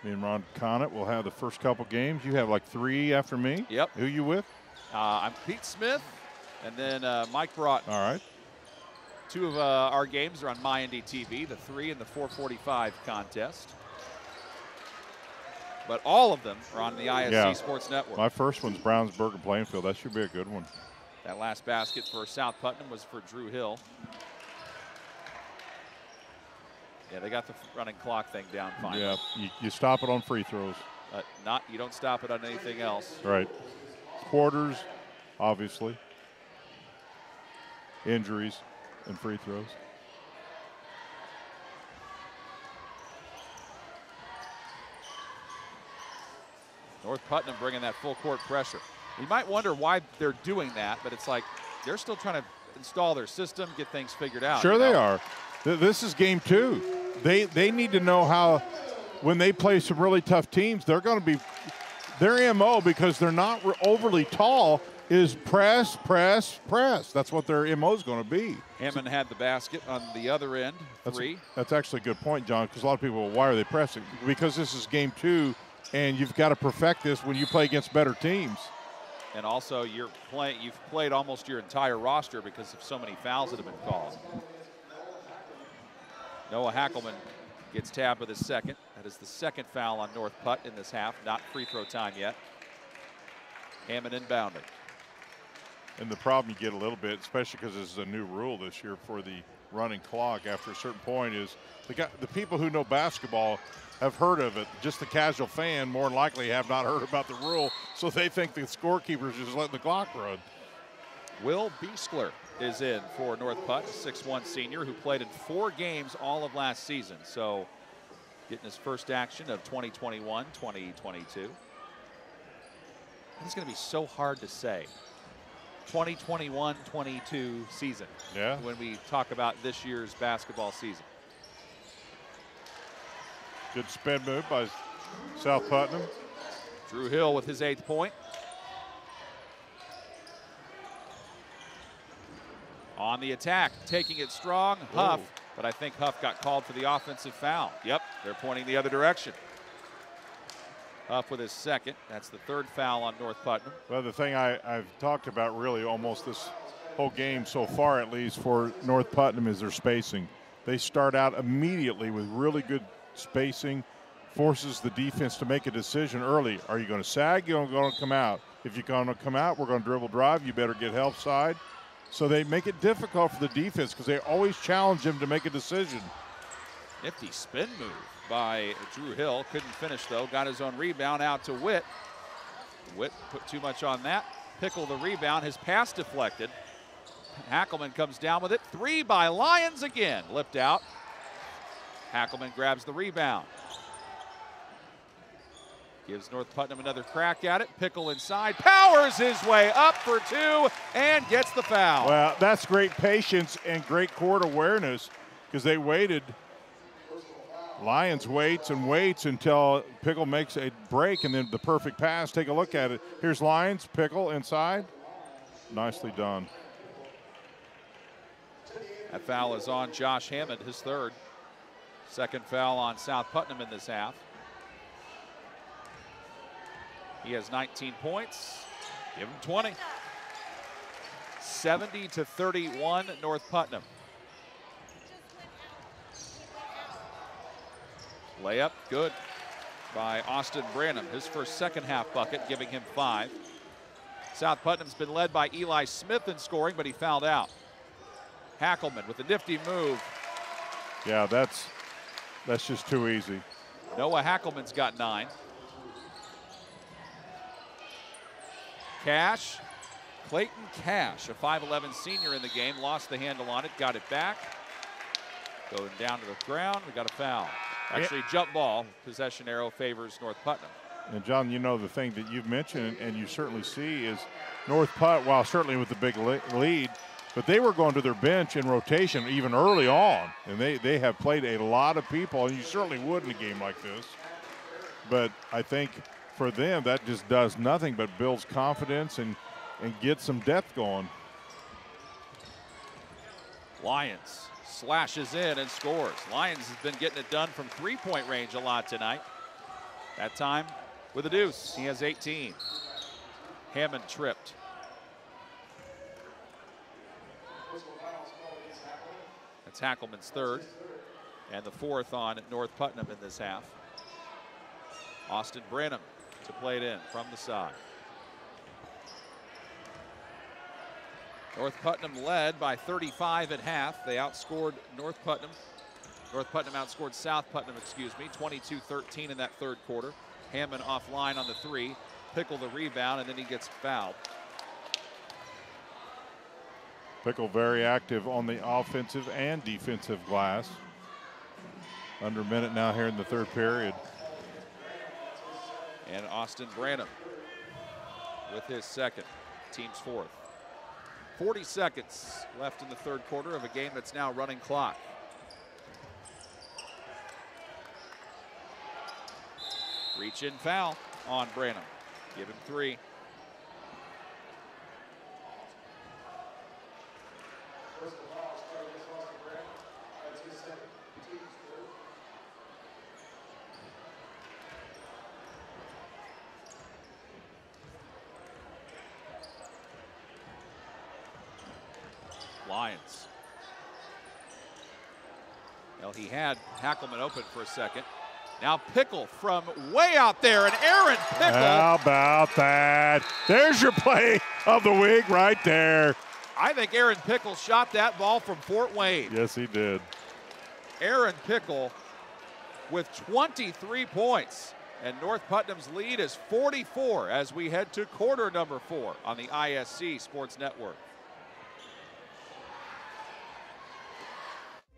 Me and Ron Connett will have the first couple games. You have like 3 after me. Yep. Who you with? I'm Pete Smith, and then Mike Broughton. All right. 2 of our games are on MyNDTV, the 3 and the 445 contest. But all of them are on the ISC Sports Network. My first one's Brownsburg and Plainfield. That should be a good one. That last basket for South Putnam was for Drew Hill. Yeah, they got the running clock thing down finally. Yeah, you stop it on free throws. You don't stop it on anything else. Right. Quarters, obviously. Injuries and free throws. North Putnam bringing that full court pressure. You might wonder why they're doing that, but it's like they're still trying to install their system, get things figured out. Sure they are. This is game 2. They need to know how, when they play some really tough teams, they're going to be, their MO, because they're not overly tall, is press, press, press. That's what their MO is going to be. Hammond had the basket on the other end, 3. That's actually a good point, John, because a lot of people, why are they pressing? Because this is game 2, and you've got to perfect this when you play against better teams. And also, you've played almost your entire roster because of so many fouls that have been called. Noah Hackelman gets tabbed with his second. That is the second foul on North Putt in this half. Not free throw time yet. Hammond inbounding. And the problem you get a little bit, especially because this is a new rule this year for the running clock after a certain point, is the people who know basketball have heard of it. Just the casual fan more than likely have not heard about the rule, so they think the scorekeeper's just letting the clock run. Will Beastler is in for North Putt, a 6'1" senior who played in 4 games all of last season. So getting his first action of 2021-2022. It's going to be so hard to say. 2021-22 season. Yeah. When we talk about this year's basketball season. Good spin move by South Putnam. Drew Hill with his 8th point. On the attack, taking it strong, Huff. But I think Huff got called for the offensive foul. Yep, they're pointing the other direction. Huff with his second. That's the 3rd foul on North Putnam. Well, the thing I've talked about really almost this whole game so far, at least for North Putnam, is their spacing. They start out immediately with really good spacing, forces the defense to make a decision early. Are you going to sag? You're going to come out. If you're going to come out, we're going to dribble drive. You better get help side. So they make it difficult for the defense because they always challenge him to make a decision. Nifty spin move by Drew Hill. Couldn't finish, though. Got his own rebound out to Witt. Witt put too much on that. Pickle the rebound. His pass deflected. Hackelman comes down with it. 3 by Lyons again. Lipped out. Hackelman grabs the rebound. Gives North Putnam another crack at it. Pickle inside. Powers his way up for 2 and gets the foul. Well, that's great patience and great court awareness because they waited. Lyons waits and waits until Pickle makes a break and then the perfect pass. Take a look at it. Here's Lyons, Pickle inside. Nicely done. That foul is on Josh Hammond, his 3rd. 2nd foul on South Putnam in this half. He has 19 points. Give him 20. 70-31 North Putnam. Layup good by Austin Branham. His first second half bucket, giving him 5. South Putnam's been led by Eli Smith in scoring, but he fouled out. Hackelman with a nifty move. Yeah, that's just too easy. Noah Hackelman's got 9. Cash, Clayton Cash, a 5'11" senior in the game, lost the handle on it, got it back. Going down to the ground, we got a foul. Actually, jump ball, possession arrow favors North Putnam. And John, you know the thing that you've mentioned and you certainly see is North Putt, while certainly with the big lead, but they were going to their bench in rotation even early on. And they have played a lot of people, and you certainly would in a game like this. But I think for them, that just does nothing but builds confidence and gets some depth going. Lyons slashes in and scores. Lyons has been getting it done from 3-point range a lot tonight. That time with a deuce. He has 18. Hammond tripped. That's Hackelman's 3rd and the 4th on North Putnam in this half. Austin Branham to play it in from the side. North Putnam led by 35 at half. They outscored North Putnam North Putnam outscored South Putnam, 22-13 in that third quarter. Hammond offline on the three. Pickle the rebound, and then he gets fouled. Pickle very active on the offensive and defensive glass. Under a minute now here in the third period. And Austin Branham with his second, team's fourth. 40 seconds left in the third quarter of a game that's now running clock. Reach in foul on Branham. Give him three. Lions. Well, he had Hackelman open for a second. Now Pickle from way out there, and Aaron Pickle. How about that? There's your play of the week right there. I think Aaron Pickle shot that ball from Fort Wayne. Yes, he did. Aaron Pickle with 23 points. And North Putnam's lead is 44 as we head to quarter number 4 on the ISC Sports Network.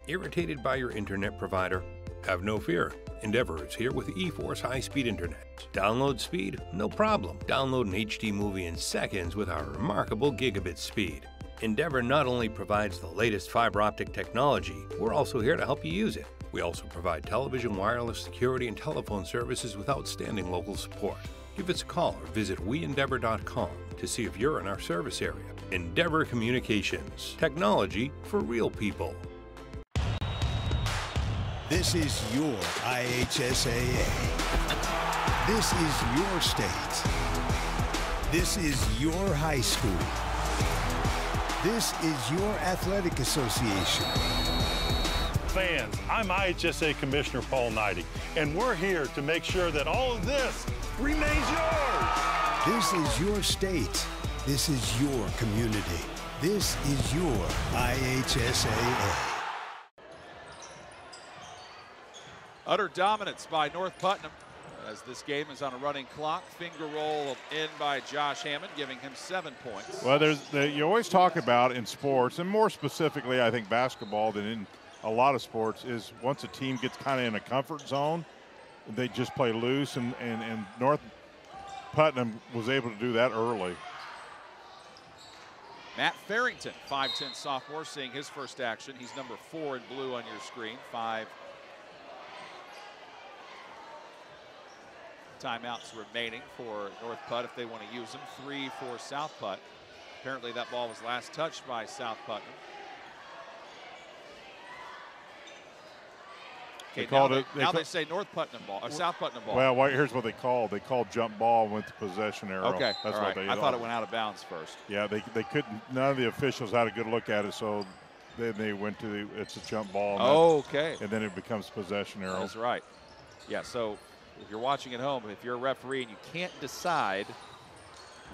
Irritated by your internet provider? Have no fear. Endeavor is here with eForce high-speed internet. Download speed? No problem. Download an HD movie in seconds with our remarkable gigabit speed. Endeavor not only provides the latest fiber optic technology, we're also here to help you use it. We also provide television, wireless, security, and telephone services with outstanding local support. Give us a call or visit weendeavor.com to see if you're in our service area. Endeavor Communications. Technology for real people. This is your IHSAA. This is your state. This is your high school. This is your athletic association. Fans, I'm IHSAA Commissioner Paul Knighty, and we're here to make sure that all of this remains yours. This is your state. This is your community. This is your IHSAA. Utter dominance by North Putnam as this game is on a running clock. Finger roll in by Josh Hammond, giving him 7 points. Well, you always talk about in sports, and more specifically I think basketball than in a lot of sports, is once a team gets kind of in a comfort zone, they just play loose, and North Putnam was able to do that early. Matt Farrington, 5'10" sophomore, seeing his first action. He's number 4 in blue on your screen. 5 timeouts remaining for North Putt if they want to use them. 3 for South Putt. Apparently that ball was last touched by South Putnam. Okay, now they say North Putnam ball or South Putnam ball. Well, here's what they called. They called jump ball and went to possession arrow. Okay, that's all right. what they. I thought it went out of bounds first. Yeah, they couldn't. None of the officials had a good look at it, so then they went to it's a jump ball. And okay. And then it becomes possession arrow. That's right. Yeah. So if you're watching at home, if you're a referee and you can't decide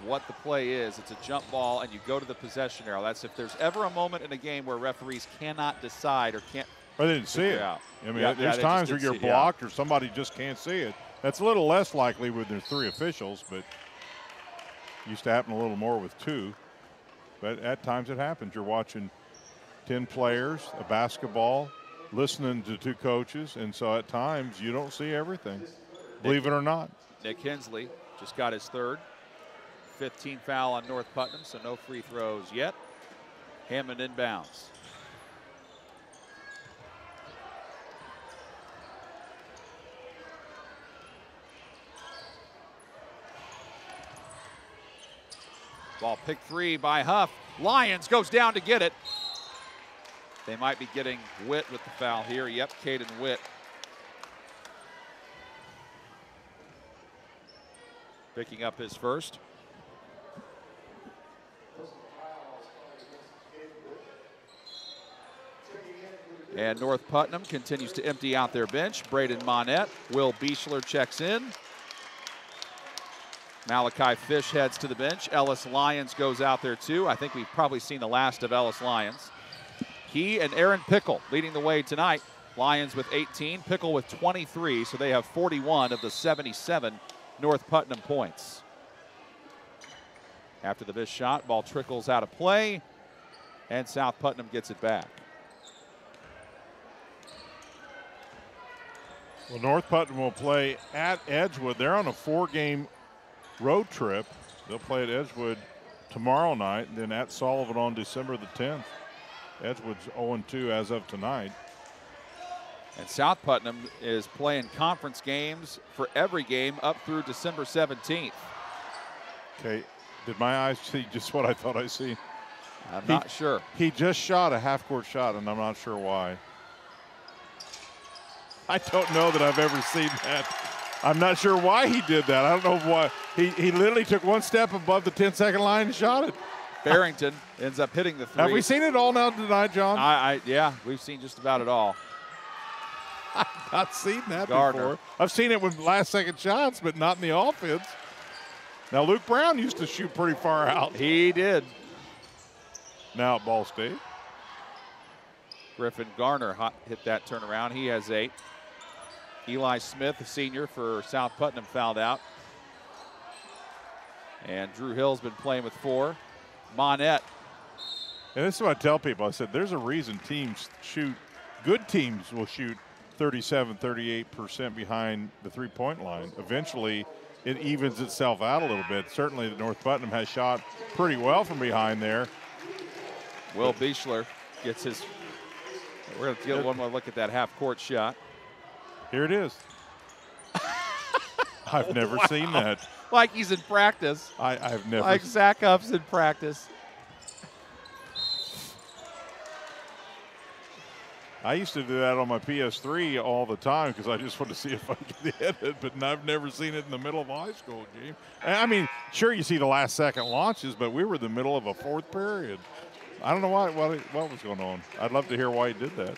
what the play is, it's a jump ball, and you go to the possession arrow. That's if there's ever a moment in a game where referees cannot decide or can't. Or they didn't see it. Out. I mean, there's times where you're blocked or somebody just can't see it. That's a little less likely when there's 3 officials, but used to happen a little more with 2. But at times it happens. You're watching 10 players, a basketball, listening to 2 coaches, and so at times you don't see everything, believe it or not. Nick Hensley just got his 3rd. 15 foul on North Putnam, so no free throws yet. Hammond inbounds. Ball picked free by Huff. Lyons goes down to get it. They might be getting Witt with the foul here. Yep, Caden Witt. Picking up his first. And North Putnam continues to empty out their bench. Braden Monette. Will Beechler checks in. Malachi Fish heads to the bench. Ellis Lyons goes out there too. I think we've probably seen the last of Ellis Lyons. He and Aaron Pickle leading the way tonight. Lions with 18, Pickle with 23, so they have 41 of the 77 North Putnam points. After the missed shot, ball trickles out of play, and South Putnam gets it back. Well, North Putnam will play at Edgewood. They're on a 4-game road trip. They'll play at Edgewood tomorrow night, and then at Sullivan on December the 10th. Edgewood's 0-2 as of tonight. And South Putnam is playing conference games for every game up through December 17th. Okay, did my eyes see just what I thought I see? I'm not sure. He just shot a half-court shot, and I'm not sure why. I don't know that I've ever seen that. I'm not sure why he did that. I don't know why. He literally took one step above the 10-second line and shot it. Barrington ends up hitting the three. Have we seen it all now tonight, John? Yeah, we've seen just about it all. I've not seen that Gardner. before. I've seen it with last-second shots, but not in the offense. Now, Luke Brown used to shoot pretty far out. He did. Now at Ball State. Griffin Garner hit that turnaround. He has 8. Eli Smith, the senior for South Putnam, fouled out. And Drew Hill's been playing with 4. Monette. And this is what I tell people. I said, there's a reason teams shoot, good teams will shoot 37, 38% behind the three-point line. Eventually, it evens itself out a little bit. Certainly, the North Putnam has shot pretty well from behind there. Will Bichler gets his. We're going to get one more look at that half-court shot. Here it is. I've never seen that. Like he's in practice. I've never. Like Zach Huff's in practice. I used to do that on my PS3 all the time because I just wanted to see if I could hit it, but I've never seen it in the middle of a high school game. I mean, sure, you see the last-second launches, but we were in the middle of a 4th period. I don't know what was going on. I'd love to hear why he did that.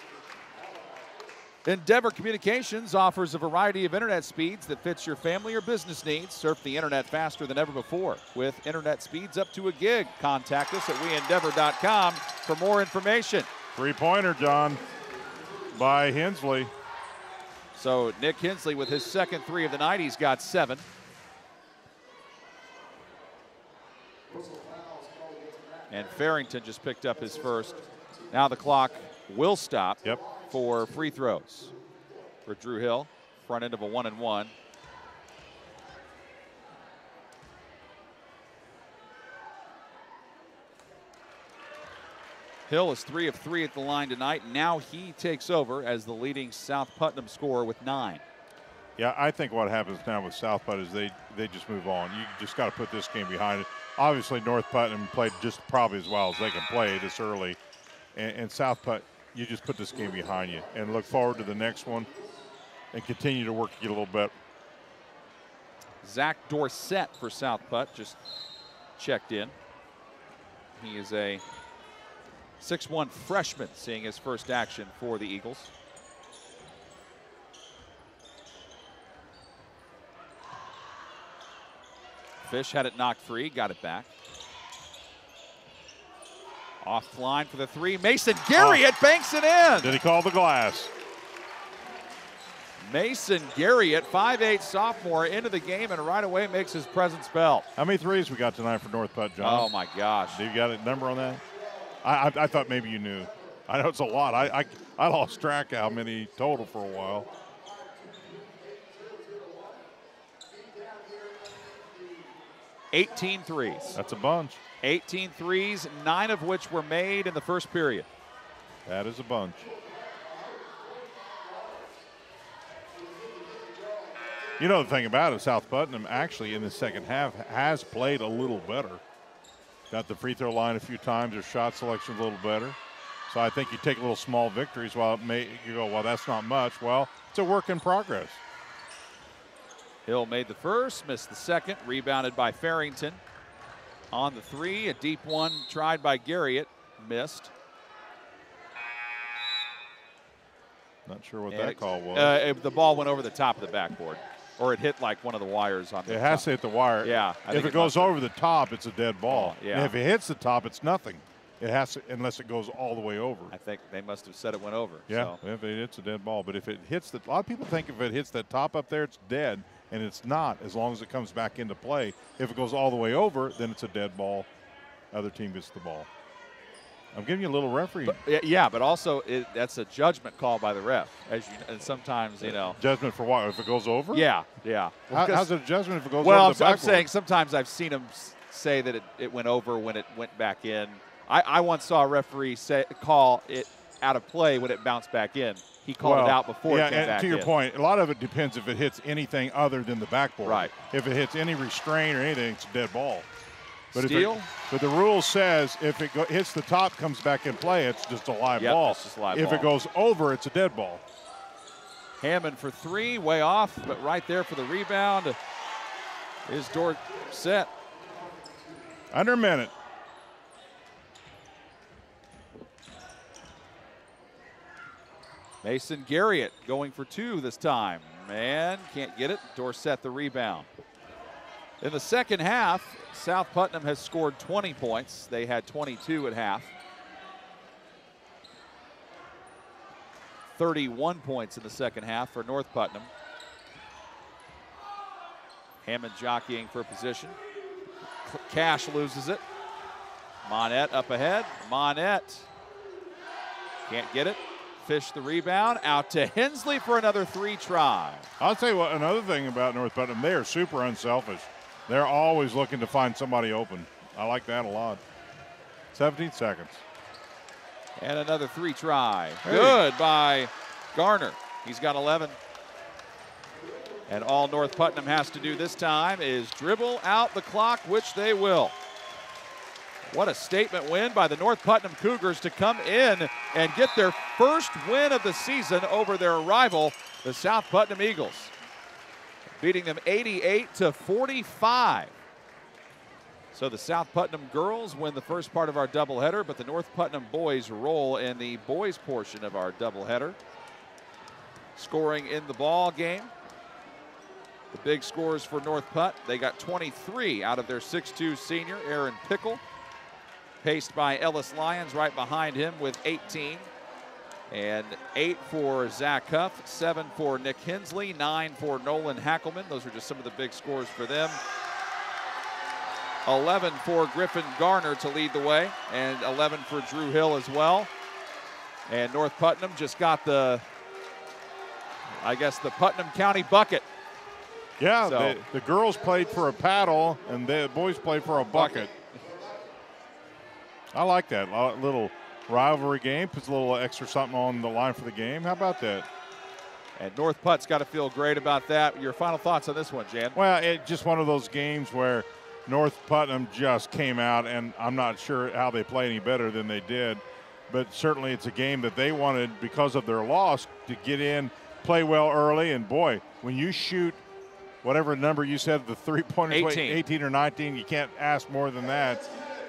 Endeavor Communications offers a variety of internet speeds that fits your family or business needs. Surf the internet faster than ever before with internet speeds up to a gig. Contact us at weendeavor.com for more information. Three-pointer, John, by Hensley. So Nick Hensley with his second 3 of the night. He's got 7. And Farrington just picked up his first. Now the clock will stop. Yep. For free throws for Drew Hill, front end of a 1-and-1. Hill is 3 of 3 at the line tonight. Now he takes over as the leading South Putnam scorer with 9. Yeah, I think what happens now with South Putnam is they just move on. You just got to put this game behind it. Obviously, North Putnam played just probably as well as they can play this early, and South Putnam, you just put this game behind you and look forward to the next one and continue to work to get a little bit. Zach Dorsett for South Putt just checked in. He is a 6'1" freshman seeing his first action for the Eagles. Fish had it knocked free, got it back. Off line for the 3. Mason Garriott banks it in. Did he call the glass? Mason Garriott, 5'8" sophomore, into the game and right away makes his presence felt. How many threes we got tonight for North Putt, John? Oh, my gosh. Do you got a number on that? I thought maybe you knew. I know it's a lot. I lost track of how many total for a while. $18 threes. That's a bunch. 18 threes, 9 of which were made in the first period. That is a bunch. You know the thing about it, South Putnam actually in the second half has played a little better. Got the free throw line a few times. Their shot selection a little better. So I think you take little small victories while you go, well, that's not much. Well, it's a work in progress. Hill made the first, missed the second, rebounded by Farrington. On the 3, a deep one tried by Garriott, missed. Not sure what that call was. The ball went over the top of the backboard, or it hit like one of the wires on the It has to hit the wire. Yeah. If it goes over the top, it's a dead ball. Yeah. And if it hits the top, it's nothing. It has to, unless it goes all the way over. I think they must have said it went over. Yeah, So. if it hits a dead ball. But if it hits a lot of people think if it hits that top up there, it's dead, and it's not as long as it comes back into play. If it goes all the way over, then it's a dead ball. Other team gets the ball. I'm giving you a little referee. But, yeah, but also that's a judgment call by the ref. And sometimes, you know. Judgment for what? If it goes over? Yeah, yeah. Well, how's it a judgment if it goes well, over the backboard? I'm saying sometimes I've seen them say that it went over when it went back in. I once saw a referee call it out of play when it bounced back in. He called it out before it came back in. Yeah, and to your point, a lot of it depends if it hits anything other than the backboard. Right. If it hits any restraint or anything, it's a dead ball. But Steal? But the rule says if it hits the top, comes back in play, it's just a live ball. It's just a live if ball. it goes over, it's a dead ball. Hammond for three, way off, but right there for the rebound is Dorsett. Under a minute. Mason Garriott going for two this time. Man, can't get it. Dorsett the rebound. In the second half, South Putnam has scored 20 points. They had 22 at half. 31 points in the second half for North Putnam. Hammond jockeying for position. Cash loses it. Monette up ahead. Monette can't get it. Fish the rebound. Out to Hensley for another three try. I'll tell you what, another thing about North Putnam, they are super unselfish. They're always looking to find somebody open. I like that a lot. 17 seconds. And another three try. Hey. Good by Garner. He's got 11. And all North Putnam has to do this time is dribble out the clock, which they will. What a statement win by the North Putnam Cougars to come in and get their first win of the season over their rival, the South Putnam Eagles, beating them 88-45. So the South Putnam girls win the first part of our doubleheader, but the North Putnam boys roll in the boys portion of our doubleheader. Scoring in the ball game. The big scores for North Putt. They got 23 out of their 6'2 senior, Aaron Pickle. Paced by Ellis Lyons right behind him with 18. And 8 for Zach Huff, 7 for Nick Hensley, 9 for Nolan Hackelman. Those are just some of the big scores for them. 11 for Griffin Garner to lead the way, and 11 for Drew Hill as well. And North Putnam just got the Putnam County bucket. Yeah, So- the girls played for a paddle, and the boys played for a bucket. I like that. A little rivalry game, puts a little extra something on the line for the game. How about that? And North Putt's got to feel great about that. Your final thoughts on this one, Jan? Well, it's just one of those games where North Putnam just came out, and I'm not sure how they play any better than they did, but certainly it's a game that they wanted, because of their loss, to get in, play well early, and boy, when you shoot whatever number you said, the three-pointers, 18 or 19, you can't ask more than that.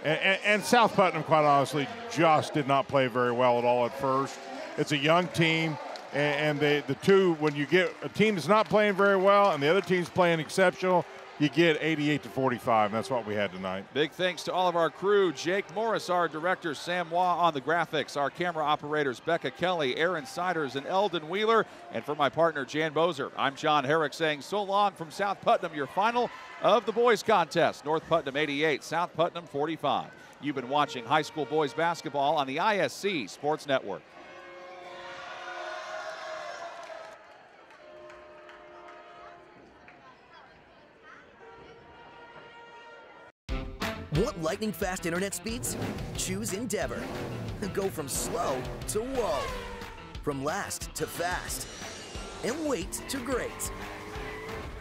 And South Putnam, quite honestly, just did not play very well at all at first. It's a young team, and the two, when you get a team that's not playing very well and the other team's playing exceptional, you get 88-45, and that's what we had tonight. Big thanks to all of our crew. Jake Morris, our director, Sam Waugh on the graphics, our camera operators, Becca Kelly, Aaron Siders, and Eldon Wheeler. And for my partner, Jan Bozer, I'm John Herrick saying so long from South Putnam, your final of the boys contest. North Putnam 88, South Putnam 45. You've been watching high school boys basketball on the ISC Sports Network. Want lightning fast internet speeds? Choose Endeavor. Go from slow to whoa. From last to fast. And wait to great.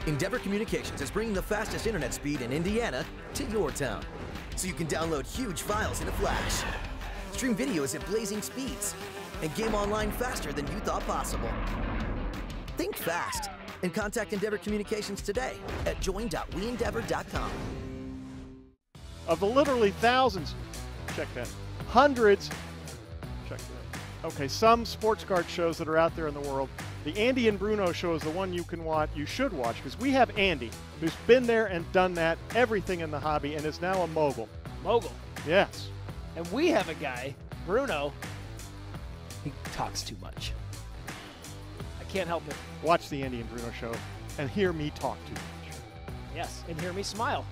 Endeavor Communications is bringing the fastest internet speed in Indiana to your town. So you can download huge files in a flash. Stream videos at blazing speeds. And game online faster than you thought possible. Think fast and contact Endeavor Communications today at join.weendeavor.com. Of the literally thousands, check that, hundreds, check that. Okay, some sports card shows that are out there in the world. The Andy and Bruno show is the one you should watch, because we have Andy, who's been there and done that, everything in the hobby, and is now a mogul. Mogul. Yes. And we have a guy, Bruno, he talks too much. I can't help it. Watch the Andy and Bruno show and hear me talk too much. Yes, and hear me smile.